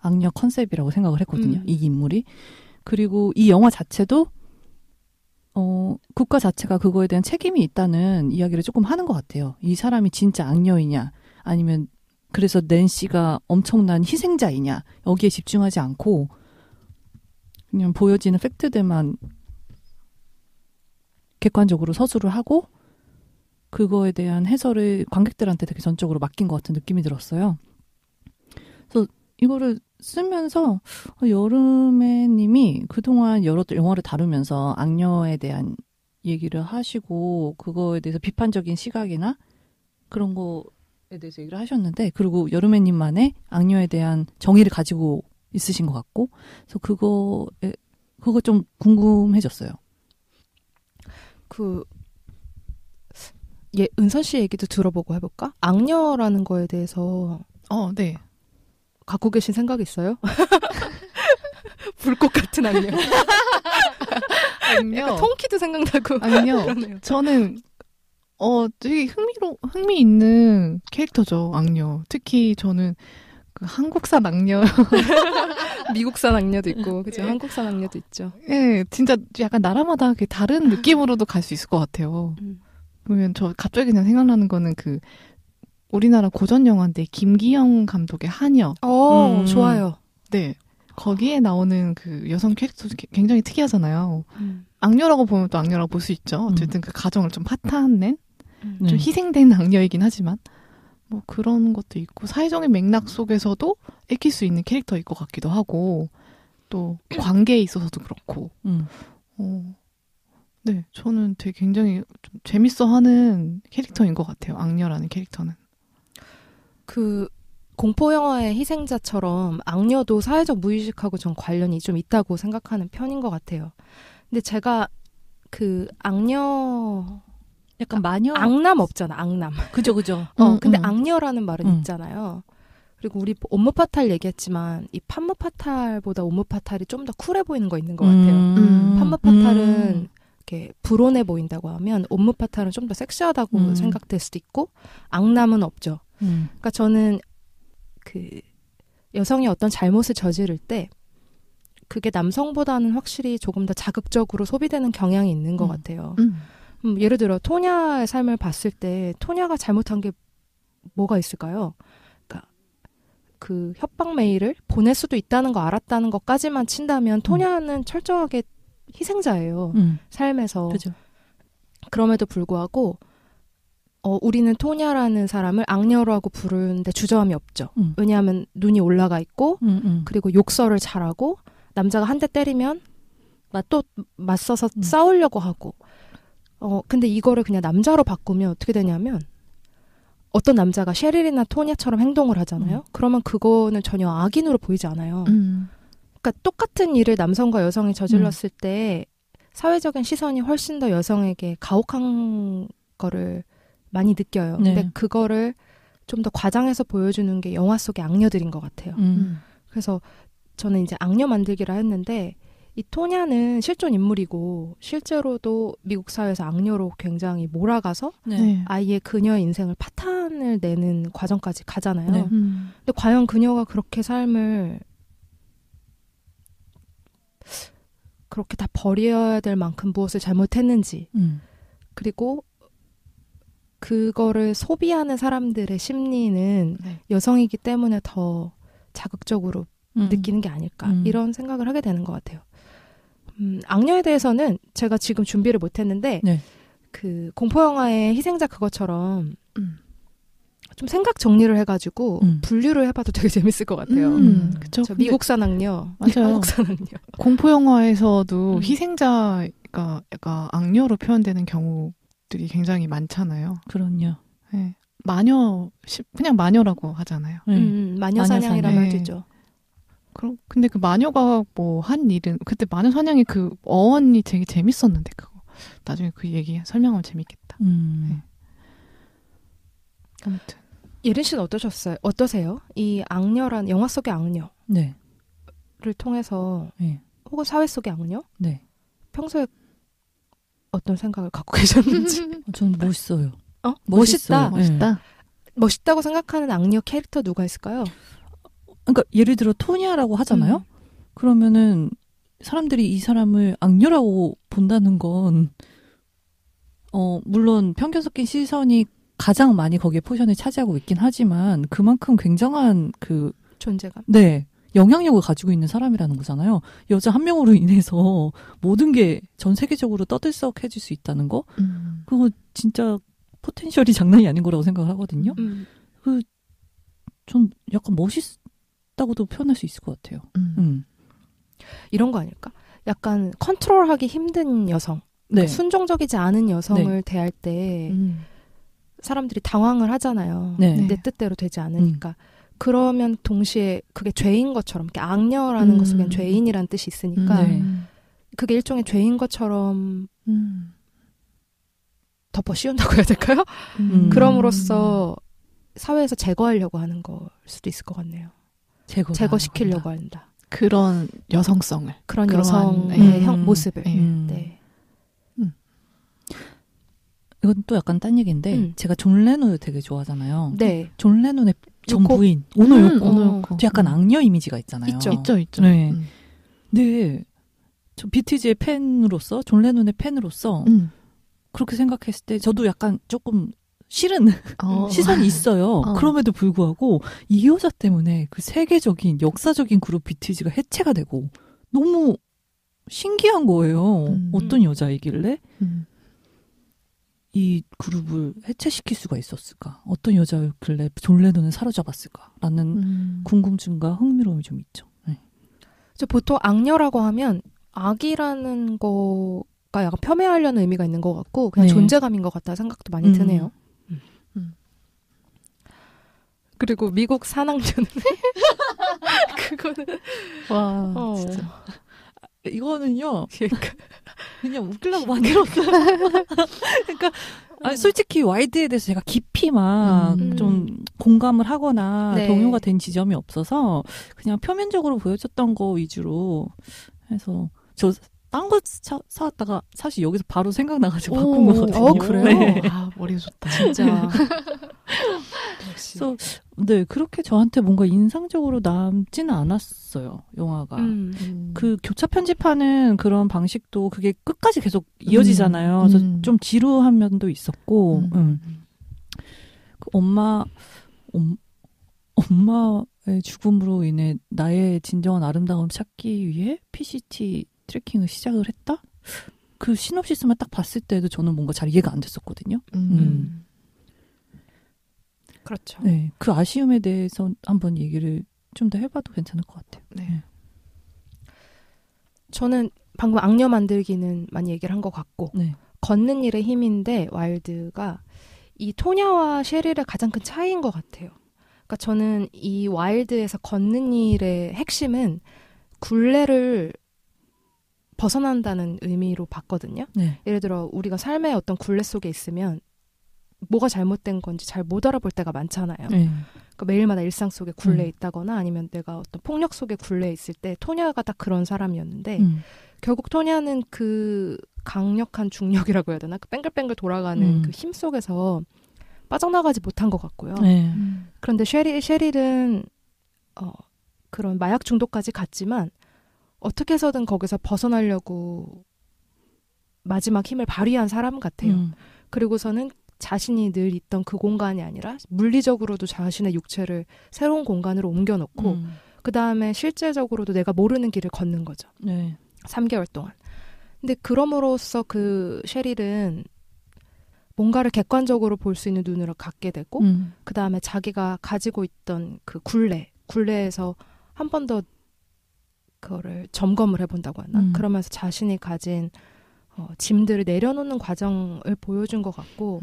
악녀 컨셉이라고 생각을 했거든요. 이 인물이. 그리고 이 영화 자체도 국가 자체가 그거에 대한 책임이 있다는 이야기를 조금 하는 것 같아요. 이 사람이 진짜 악녀이냐 아니면 그래서 낸시가 엄청난 희생자이냐 여기에 집중하지 않고 그냥 보여지는 팩트들만 객관적으로 서술을 하고 그거에 대한 해설을 관객들한테 되게 전적으로 맡긴 것 같은 느낌이 들었어요. 그래서 이거를 쓰면서 여름애님이 그동안 여러 영화를 다루면서 악녀에 대한 얘기를 하시고 그거에 대해서 비판적인 시각이나 그런 거에 대해서 얘기를 하셨는데 그리고 여름애님만의 악녀에 대한 정의를 가지고 있으신 것 같고 그래서 그거 좀 궁금해졌어요. 은선 씨 얘기도 들어보고 해볼까? 악녀라는 거에 대해서 네. 갖고 계신 생각 있어요? 불꽃 같은 악녀. 약간 통키도 생각나고. 악녀. 저는 되게 흥미있는 캐릭터죠, 악녀. 특히 저는 그 한국산 악녀. 미국산 악녀도 있고, 그죠? 네. 한국산 악녀도 있죠. 네, 진짜 약간 나라마다 다른 느낌으로도 갈 수 있을 것 같아요. 그러면 저 갑자기 그냥 생각나는 거는 우리나라 고전 영화인데 김기영 감독의 하녀. 좋아요. 네. 거기에 나오는 그 여성 캐릭터 굉장히 특이하잖아요. 악녀라고 보면 또 악녀라고 볼 수 있죠. 어쨌든 그 가정을 좀 파탄낸, 좀 희생된 악녀이긴 하지만. 뭐 그런 것도 있고 사회적인 맥락 속에서도 읽힐 수 있는 캐릭터일 것 같기도 하고 또 관계에 있어서도 그렇고 네, 저는 되게 굉장히 좀 재밌어하는 캐릭터인 것 같아요. 악녀라는 캐릭터는. 그 공포 영화의 희생자처럼 악녀도 사회적 무의식하고 전 관련이 좀 있다고 생각하는 편인 것 같아요. 근데 제가 그 악녀 약간 마녀 악남 없잖아. 악남. 그죠. 근데 악녀라는 말은 있잖아요. 그리고 우리 옴므파탈 얘기했지만 이 판무파탈보다 옴므파탈이 좀 더 쿨해 보이는 거 있는 것 같아요. 판무파탈은 이렇게 불온해 보인다고 하면 옴므파탈은 좀 더 섹시하다고 생각될 수도 있고 악남은 없죠. 그러니까 저는 그 여성이 어떤 잘못을 저지를 때 그게 남성보다는 확실히 조금 더 자극적으로 소비되는 경향이 있는 것 같아요. 예를 들어 토냐의 삶을 봤을 때 토냐가 잘못한 게 뭐가 있을까요? 그러니까 그 협박 메일을 보낼 수도 있다는 거 알았다는 것까지만 친다면 토냐는 철저하게 희생자예요. 삶에서. 그죠. 그럼에도 불구하고 우리는 토냐라는 사람을 악녀라고 부르는데 주저함이 없죠. 왜냐하면 눈이 올라가 있고 그리고 욕설을 잘하고 남자가 한 대 때리면 또 맞서서 싸우려고 하고 근데 이거를 그냥 남자로 바꾸면 어떻게 되냐면 어떤 남자가 셰릴이나 토냐처럼 행동을 하잖아요. 그러면 그거는 전혀 악인으로 보이지 않아요. 그러니까 똑같은 일을 남성과 여성이 저질렀을 때 사회적인 시선이 훨씬 더 여성에게 가혹한 거를 많이 느껴요. 네. 근데 그거를 좀 더 과장해서 보여주는 게 영화 속의 악녀들인 것 같아요. 그래서 저는 이제 악녀 만들기라 했는데 이 토냐는 실존 인물이고 실제로도 미국 사회에서 악녀로 굉장히 몰아가서 네. 아이의 그녀의 인생을 파탄을 내는 과정까지 가잖아요. 네. 근데 과연 그녀가 그렇게 삶을 그렇게 다 버려야 될 만큼 무엇을 잘못했는지 그리고 그거를 소비하는 사람들의 심리는 여성이기 때문에 더 자극적으로 느끼는 게 아닐까 이런 생각을 하게 되는 것 같아요. 악녀에 대해서는 제가 지금 준비를 못했는데 네. 그 공포영화의 희생자 그것처럼 좀 생각 정리를 해가지고 분류를 해봐도 되게 재밌을 것 같아요. 그쵸. 저 미국산 악녀, 맞아요. 한국산 악녀. 공포 영화에서도 희생자가 약간 악녀로 표현되는 경우들이 굉장히 많잖아요. 그럼요. 네. 마녀, 그냥 마녀라고 하잖아요. 마녀 사냥이란 마녀 말도 있죠. 근데 그 마녀가 뭐 한 일은 그때 마녀 사냥의 그 어원이 되게 재밌었는데 그거 나중에 그 얘기 설명하면 재밌겠다. 네. 아무튼 예린 씨는 어떠세요? 이 악녀란 영화 속의 악녀를 네. 통해서 네. 혹은 사회 속의 악녀? 네. 평소에 어떤 생각을 갖고 계셨는지? 저는 멋있어요. 멋있다. 멋있다. 멋있다고 생각하는 악녀 캐릭터 누가 있을까요? 그러니까 예를 들어 토니아라고 하잖아요. 그러면은 사람들이 이 사람을 악녀라고 본다는 건 물론 편견 섞인 시선이 가장 많이 거기에 포션을 차지하고 있긴 하지만 그만큼 굉장한 그 존재감. 네. 영향력을 가지고 있는 사람이라는 거잖아요. 여자 한 명으로 인해서 모든 게 전 세계적으로 떠들썩해질 수 있다는 거. 그거 진짜 포텐셜이 장난이 아닌 거라고 생각을 하거든요. 전 약간 멋있다고도 표현할 수 있을 것 같아요. 이런 거 아닐까? 약간 컨트롤하기 힘든 여성. 네. 그러니까 순종적이지 않은 여성을 대할 때 사람들이 당황을 하잖아요. 네. 내 뜻대로 되지 않으니까. 그러면 동시에 그게 죄인 것처럼, 악녀라는 것 속엔 죄인이라는 뜻이 있으니까 그게 일종의 죄인 것처럼 덮어 씌운다고 해야 될까요? 그럼으로써 사회에서 제거하려고 하는 걸 수도 있을 것 같네요. 제거시키려고 한다. 그런 여성성을. 그런 여성의 모습을. 네. 이건 또 약간 딴 얘기인데 제가 존 레논을 되게 좋아하잖아요. 네. 존 레논의 전 부인 오노 요코. 저 약간 악녀 이미지가 있잖아요. 있죠. 네. 네. 저 비티즈의 팬으로서 존 레논의 팬으로서 그렇게 생각했을 때 저도 약간 조금 싫은 시선이 있어요. 그럼에도 불구하고 이 여자 때문에 그 세계적인 역사적인 그룹 비티즈가 해체가 되고 너무 신기한 거예요. 어떤 여자이길래? 이 그룹을 해체시킬 수가 있었을까? 어떤 여자였길래 존 레논을 사로잡았을까?라는 궁금증과 흥미로움이 좀 있죠. 네. 보통 악녀라고 하면 악이라는 거가 약간 폄훼하려는 의미가 있는 것 같고 그냥 네. 존재감인 것 같다는 생각도 많이 드네요. 그리고 미국 산악녀는 그거는 와, 진짜. 이거는요, 그냥 웃기려고 만들었어요. 그러니까, 아니, 솔직히 와일드에 대해서 제가 깊이 막 좀 공감을 하거나 네. 동요가 된 지점이 없어서 그냥 표면적으로 보여줬던 거 위주로 해서 저 딴 거 사왔다가 사실 여기서 바로 생각나가지고 바꾼 거거든요. 그래요? 네. 아, 머리가 좋다. 진짜. 역시. 그래서 네, 그렇게 저한테 뭔가 인상적으로 남지는 않았어요, 영화가. 그 교차 편집하는 그런 방식도 그게 끝까지 계속 이어지잖아요. 그래서 좀 지루한 면도 있었고, 그 엄마의 죽음으로 인해 나의 진정한 아름다움을 찾기 위해 PCT 트래킹을 시작을 했다? 그 시놉시스만 딱 봤을 때도 저는 뭔가 잘 이해가 안 됐었거든요. 그렇죠. 네, 그 아쉬움에 대해서 한번 얘기를 좀 더 해봐도 괜찮을 것 같아요. 네. 저는 방금 악녀 만들기는 많이 얘기를 한 것 같고 네. 걷는 일의 힘인데 와일드가 이 토냐와 셰릴의 가장 큰 차이인 것 같아요. 그러니까 저는 이 와일드에서 걷는 일의 핵심은 굴레를 벗어난다는 의미로 봤거든요. 네. 예를 들어 우리가 삶의 어떤 굴레 속에 있으면 뭐가 잘못된 건지 잘 못 알아볼 때가 많잖아요. 네. 그러니까 매일마다 일상 속에 굴레에 있다거나 아니면 내가 어떤 폭력 속에 굴레에 있을 때 토냐가 딱 그런 사람이었는데 결국 토냐는 그 강력한 중력이라고 해야 되나? 그 뱅글뱅글 돌아가는 그 힘 속에서 빠져나가지 못한 것 같고요. 네. 그런데 셰릴은 그런 마약 중독까지 갔지만 어떻게 해서든 거기서 벗어나려고 마지막 힘을 발휘한 사람 같아요. 그리고서는 자신이 늘 있던 그 공간이 아니라 물리적으로도 자신의 육체를 새로운 공간으로 옮겨놓고 그 다음에 실제적으로도 내가 모르는 길을 걷는 거죠. 네. 3개월 동안. 근데 그럼으로써 그 셰릴은 뭔가를 객관적으로 볼 수 있는 눈으로 갖게 되고 그 다음에 자기가 가지고 있던 그 굴레에서 한 번 더 그거를 점검을 해본다고 하나? 그러면서 자신이 가진 짐들을 내려놓는 과정을 보여준 것 같고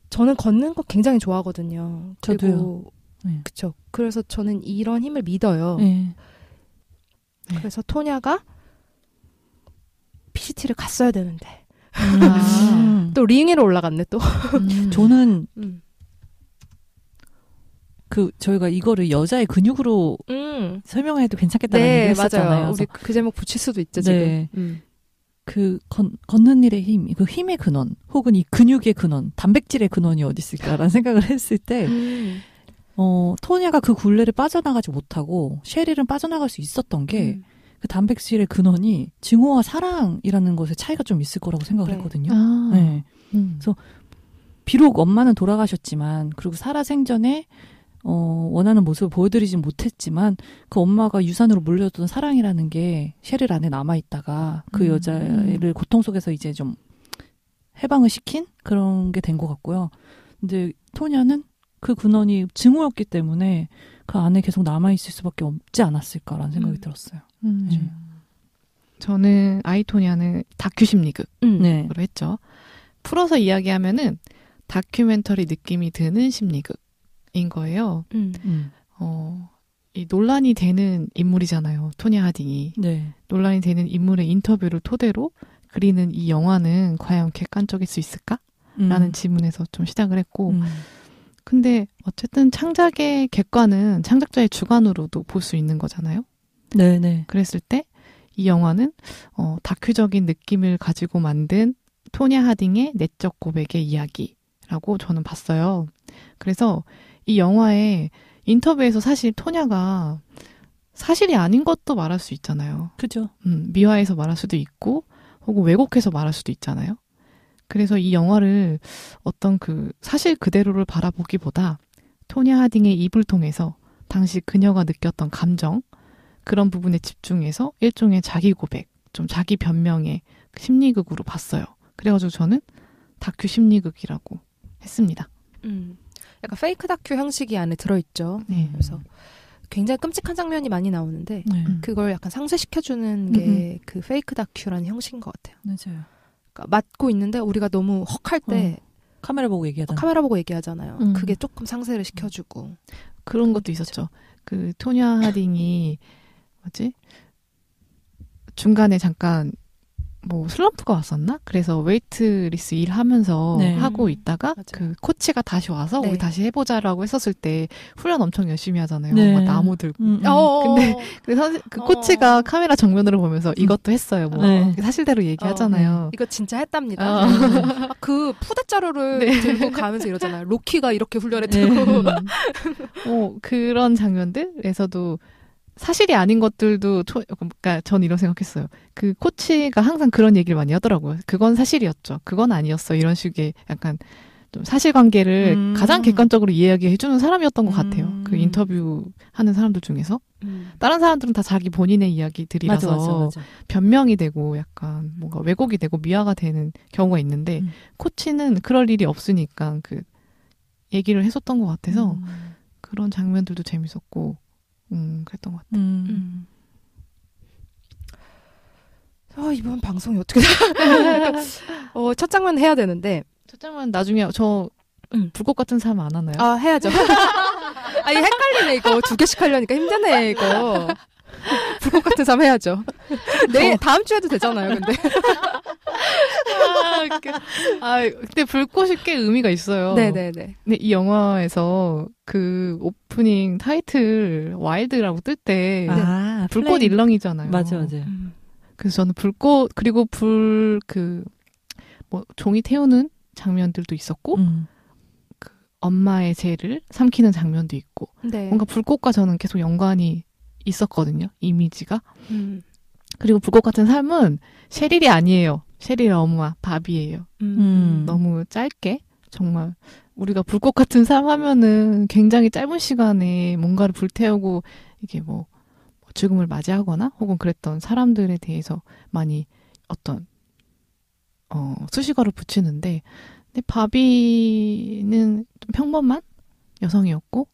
저는 걷는 거 굉장히 좋아하거든요. 저도요. 네. 그쵸. 그래서 저는 이런 힘을 믿어요. 네. 그래서 토냐가 PCT를 갔어야 되는데 또 링 위로 올라갔네 또. 저는 저희가 이거를 여자의 근육으로 설명해도 괜찮겠다는 얘기를 했었잖아요. 맞아요. 우리 그 제목 붙일 수도 있죠, 네. 지금. 그 걷는 일의 힘, 그 힘의 근원, 혹은 이 근육의 근원, 단백질의 근원이 어디 있을까라는 생각을 했을 때, 토냐가 그 굴레를 빠져나가지 못하고 셰릴은 빠져나갈 수 있었던 게 그 단백질의 근원이 증오와 사랑이라는 것에 차이가 좀 있을 거라고 생각을 했거든요. 네. 그래서 비록 엄마는 돌아가셨지만, 그리고 살아생전에 원하는 모습을 보여드리진 못했지만 그 엄마가 유산으로 물려줬던 사랑이라는 게 셰릴 안에 남아있다가 그 여자를 고통 속에서 이제 좀 해방을 시킨 그런 게 된 것 같고요. 근데 토냐는 그 근원이 증오였기 때문에 그 안에 계속 남아있을 수밖에 없지 않았을까라는 생각이 들었어요. 저는 아이토니아는 다큐 심리극으로 네. 했죠. 풀어서 이야기하면은 다큐멘터리 느낌이 드는 심리극인 거예요. 이 논란이 되는 인물이잖아요. 토냐 하딩이. 네. 논란이 되는 인물의 인터뷰를 토대로 그리는 이 영화는 과연 객관적일 수 있을까? 라는 질문에서 좀 시작을 했고 근데 어쨌든 창작의 객관은 창작자의 주관으로도 볼 수 있는 거잖아요. 네네. 그랬을 때 이 영화는 다큐적인 느낌을 가지고 만든 토냐 하딩의 내적 고백의 이야기라고 저는 봤어요. 그래서 이 영화의 인터뷰에서 사실 토냐가 사실이 아닌 것도 말할 수 있잖아요. 그죠. 미화해서 말할 수도 있고 혹은 왜곡해서 말할 수도 있잖아요. 그래서 이 영화를 어떤 그 사실 그대로를 바라보기보다 토냐 하딩의 입을 통해서 당시 그녀가 느꼈던 감정 그런 부분에 집중해서 일종의 자기 고백, 좀 자기 변명의 심리극으로 봤어요. 그래가지고 저는 다큐 심리극이라고 했습니다. 약간 페이크 다큐 형식이 안에 들어있죠. 네. 그래서 굉장히 끔찍한 장면이 많이 나오는데 네. 그걸 약간 상쇄시켜주는 게 그 페이크 다큐라는 형식인 것 같아요. 맞아요. 그러니까 맞고 있는데 우리가 너무 헉할 때 카메라 보고 얘기하잖아. 카메라 보고 얘기하잖아요. 그게 조금 상쇄를 시켜주고 그런 것도 있었죠. 그 토냐 하딩이 뭐지? 중간에 잠깐 뭐 슬럼프가 왔었나? 그래서 웨이트리스 일하면서 네. 하고 있다가 맞아요. 그 코치가 다시 와서 네. 우리 다시 해보자라고 했었을 때 훈련 엄청 열심히 하잖아요. 네. 막 나무 들고. 근데 그 코치가 카메라 정면으로 보면서 이것도 했어요. 뭐 네. 사실대로 얘기하잖아요. 이거 진짜 했답니다. 막 그 푸대 자루를 들고 가면서 이러잖아요. 로키가 이렇게 훈련했다고. 그런 장면들에서도 사실이 아닌 것들도 그러니까 전 이런 생각했어요. 그 코치가 항상 그런 얘기를 많이 하더라고요. 그건 사실이었죠. 그건 아니었어. 이런 식의 약간 좀 사실관계를 가장 객관적으로 이해하게 해주는 사람이었던 것 같아요. 그 인터뷰 하는 사람들 중에서. 다른 사람들은 다 자기 본인의 이야기들이라서 맞아. 변명이 되고 약간 뭔가 왜곡이 되고 미화가 되는 경우가 있는데 코치는 그럴 일이 없으니까 그 얘기를 했었던 것 같아서 그런 장면들도 재밌었고 그랬던 것 같아요. 이번 방송이 어떻게 돼? 첫 장면 해야 되는데 첫 장면 나중에 저 불꽃 같은 삶 안 하나요? 해야죠. 아니 헷갈리네 이거 2개씩 하려니까 힘드네 이거. 불꽃 같은 삶 해야죠. 다음 주에도 되잖아요. 근데 근데 불꽃이 꽤 의미가 있어요. 네네네. 근데 이 영화에서 그 오프닝 타이틀 와일드라고 뜰 때 불꽃 플레임. 일렁이잖아요. 맞아. 그래서 저는 불꽃 그리고 뭐 종이 태우는 장면들도 있었고 그 엄마의 죄를 삼키는 장면도 있고 네. 뭔가 불꽃과 저는 계속 연관이 있었거든요. 이미지가. 그리고 불꽃 같은 삶은 셰릴이 아니에요. 셰릴의 엄마 바비예요. 너무 짧게 정말 우리가 불꽃 같은 삶 하면은 굉장히 짧은 시간에 뭔가를 불태우고 이게 뭐 죽음을 맞이하거나 혹은 그랬던 사람들에 대해서 많이 어떤 수식어를 붙이는데 근데 바비는 좀 평범한 여성이었고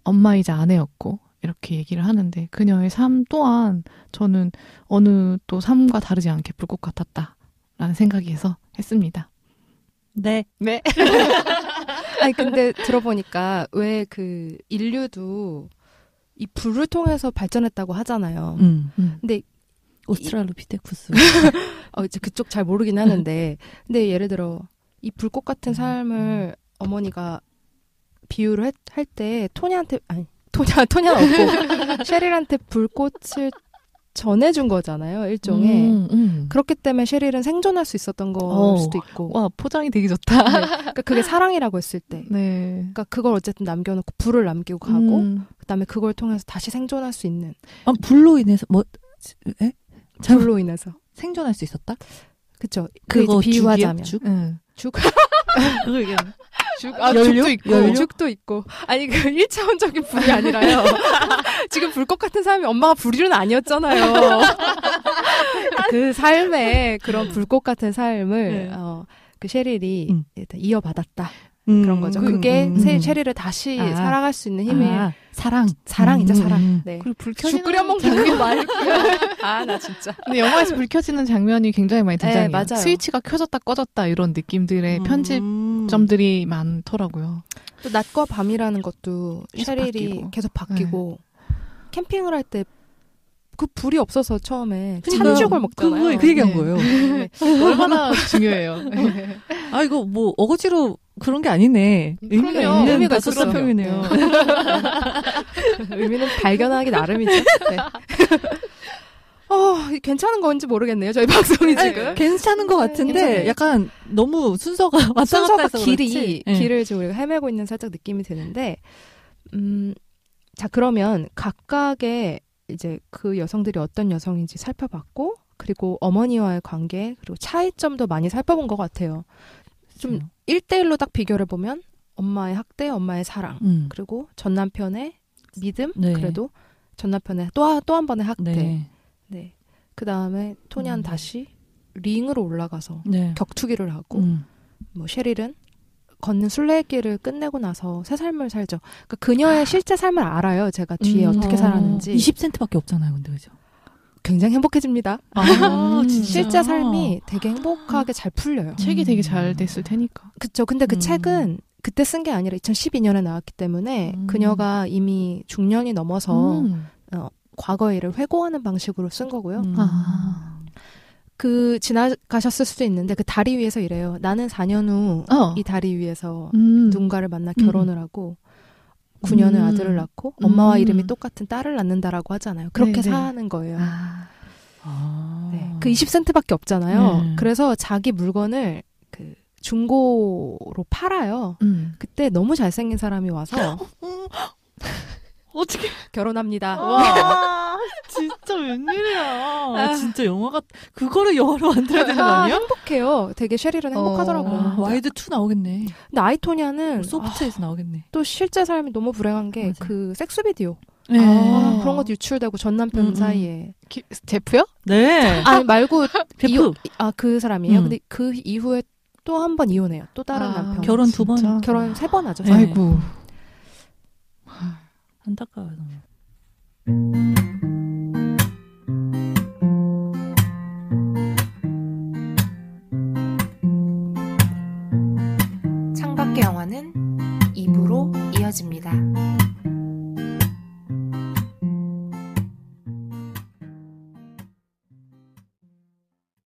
엄마이자 아내였고 이렇게 얘기를 하는데 그녀의 삶 또한 저는 어느 또 삶과 다르지 않게 불꽃 같았다라는 생각이 해서 했습니다. 네. 아니 근데 들어보니까 왜 그 인류도 이 불을 통해서 발전했다고 하잖아요. 근데 오스트랄로피테쿠스. 이제 그쪽 잘 모르긴 하는데 근데 예를 들어 이 불꽃 같은 삶을 어머니가 비유를 할 때 토냐는 없고 셰릴한테 불꽃을 전해준 거잖아요. 일종의. 그렇기 때문에 셰릴은 생존할 수 있었던 걸 수도 있고. 와 포장이 되게 좋다. 네. 그러니까 그게 사랑이라고 했을 때. 네. 그러니까 그걸 어쨌든 남겨놓고 불을 남기고 가고 그다음에 그걸 통해서 다시 생존할 수 있는. 불로 인해서 불로 인해서 생존할 수 있었다? 그쵸. 그거 이제 비유하자면. 죽? 죽. 그거 얘기하는. 죽도 있고. 죽도 있고. 아니, 그 1차원적인 불이 아니라요. 지금 불꽃 같은 삶이 엄마가 불일은 아니었잖아요. 그 삶에 그런 불꽃 같은 삶을, 그 셰릴이 일단 이어받았다. 그런 거죠. 그게 셰릴을 다시 살아갈 수 있는 힘의 사랑이죠, 사랑. 네. 그리고 불 켜지는 죽 끓여 먹는 거 말고요. 나 진짜. 근데 영화에서 불 켜지는 장면이 굉장히 많이 등장해요. 네, 맞아요. 스위치가 켜졌다 꺼졌다 이런 느낌들의 편집점들이 많더라고요. 또 낮과 밤이라는 것도 계속 셰릴이 바뀌고. 계속 바뀌고 캠핑을 할 때 그 불이 없어서 처음에 그러니까 찬죽을 먹잖아요. 그 얘기한 네. 거예요. 얼마나 중요해요. 이거 뭐 어거지로 그런 게 아니네. 의미가 그럼요. 있는 의미가 다섯 있었어요. 편이네요. 의미는 발견하기 나름이죠. 네. 괜찮은 건지 모르겠네요. 저희 방송이 지금. 괜찮은 것 같은데 괜찮아요. 약간 너무 순서가 왔다 갔다 해서 그렇지. 길을 지금 우리가 헤매고 있는 살짝 느낌이 드는데 자 그러면 각각의 이제 그 여성들이 어떤 여성인지 살펴봤고 그리고 어머니와의 관계 그리고 차이점도 많이 살펴본 것 같아요. 좀 1대1로 딱 비교를 해보면 엄마의 학대, 엄마의 사랑 그리고 전 남편의 믿음 그래도 전 남편의 또 한 번의 학대 그 다음에 토니안 다시 링으로 올라가서 격투기를 하고 뭐 셰릴은 걷는 순례길을 끝내고 나서 새 삶을 살죠. 그러니까 그녀의 실제 삶을 알아요. 제가 뒤에 어떻게 살았는지. 20센트밖에 없잖아요, 근데 그죠? 굉장히 행복해집니다. 진짜. 실제 삶이 되게 행복하게 잘 풀려요. 책이 되게 잘 됐을 테니까. 그쵸. 근데 그 책은 그때 쓴 게 아니라 2012년에 나왔기 때문에 그녀가 이미 중년이 넘어서 과거의 일을 회고하는 방식으로 쓴 거고요. 그 지나가셨을 수도 있는데 그 다리 위에서 이래요. 나는 4년 후 이 다리 위에서 누군가를 만나 결혼을 하고 9년의 아들을 낳고 엄마와 이름이 똑같은 딸을 낳는다라고 하잖아요. 그렇게 네네. 사는 거예요. 네. 그 20센트밖에 없잖아요. 네. 그래서 자기 물건을 그 중고로 팔아요. 그때 너무 잘생긴 사람이 와서 어떻게? 결혼합니다. 와, 진짜 웬일이야. 진짜 영화가, 그거를 영화로 만들어야 되는 거 아니야? 행복해요. 되게 셰릴은 행복하더라고요. 와이드 2 나오겠네. 근데 아이토니아는 소프트에서 나오겠네. 또 실제 삶이 너무 불행한 게 그 섹스 비디오 네. 그런 것도 유출되고 전 남편 사이에 제프요? 네. 아니 말고 베프. 그 사람이에요. 근데 그 이후에 또 한 번 이혼해요. 또 다른 남편. 결혼 2번. 결혼 3번 하죠. 네. 아이고. 안타까워요. 창밖의 영화는 2부로 이어집니다.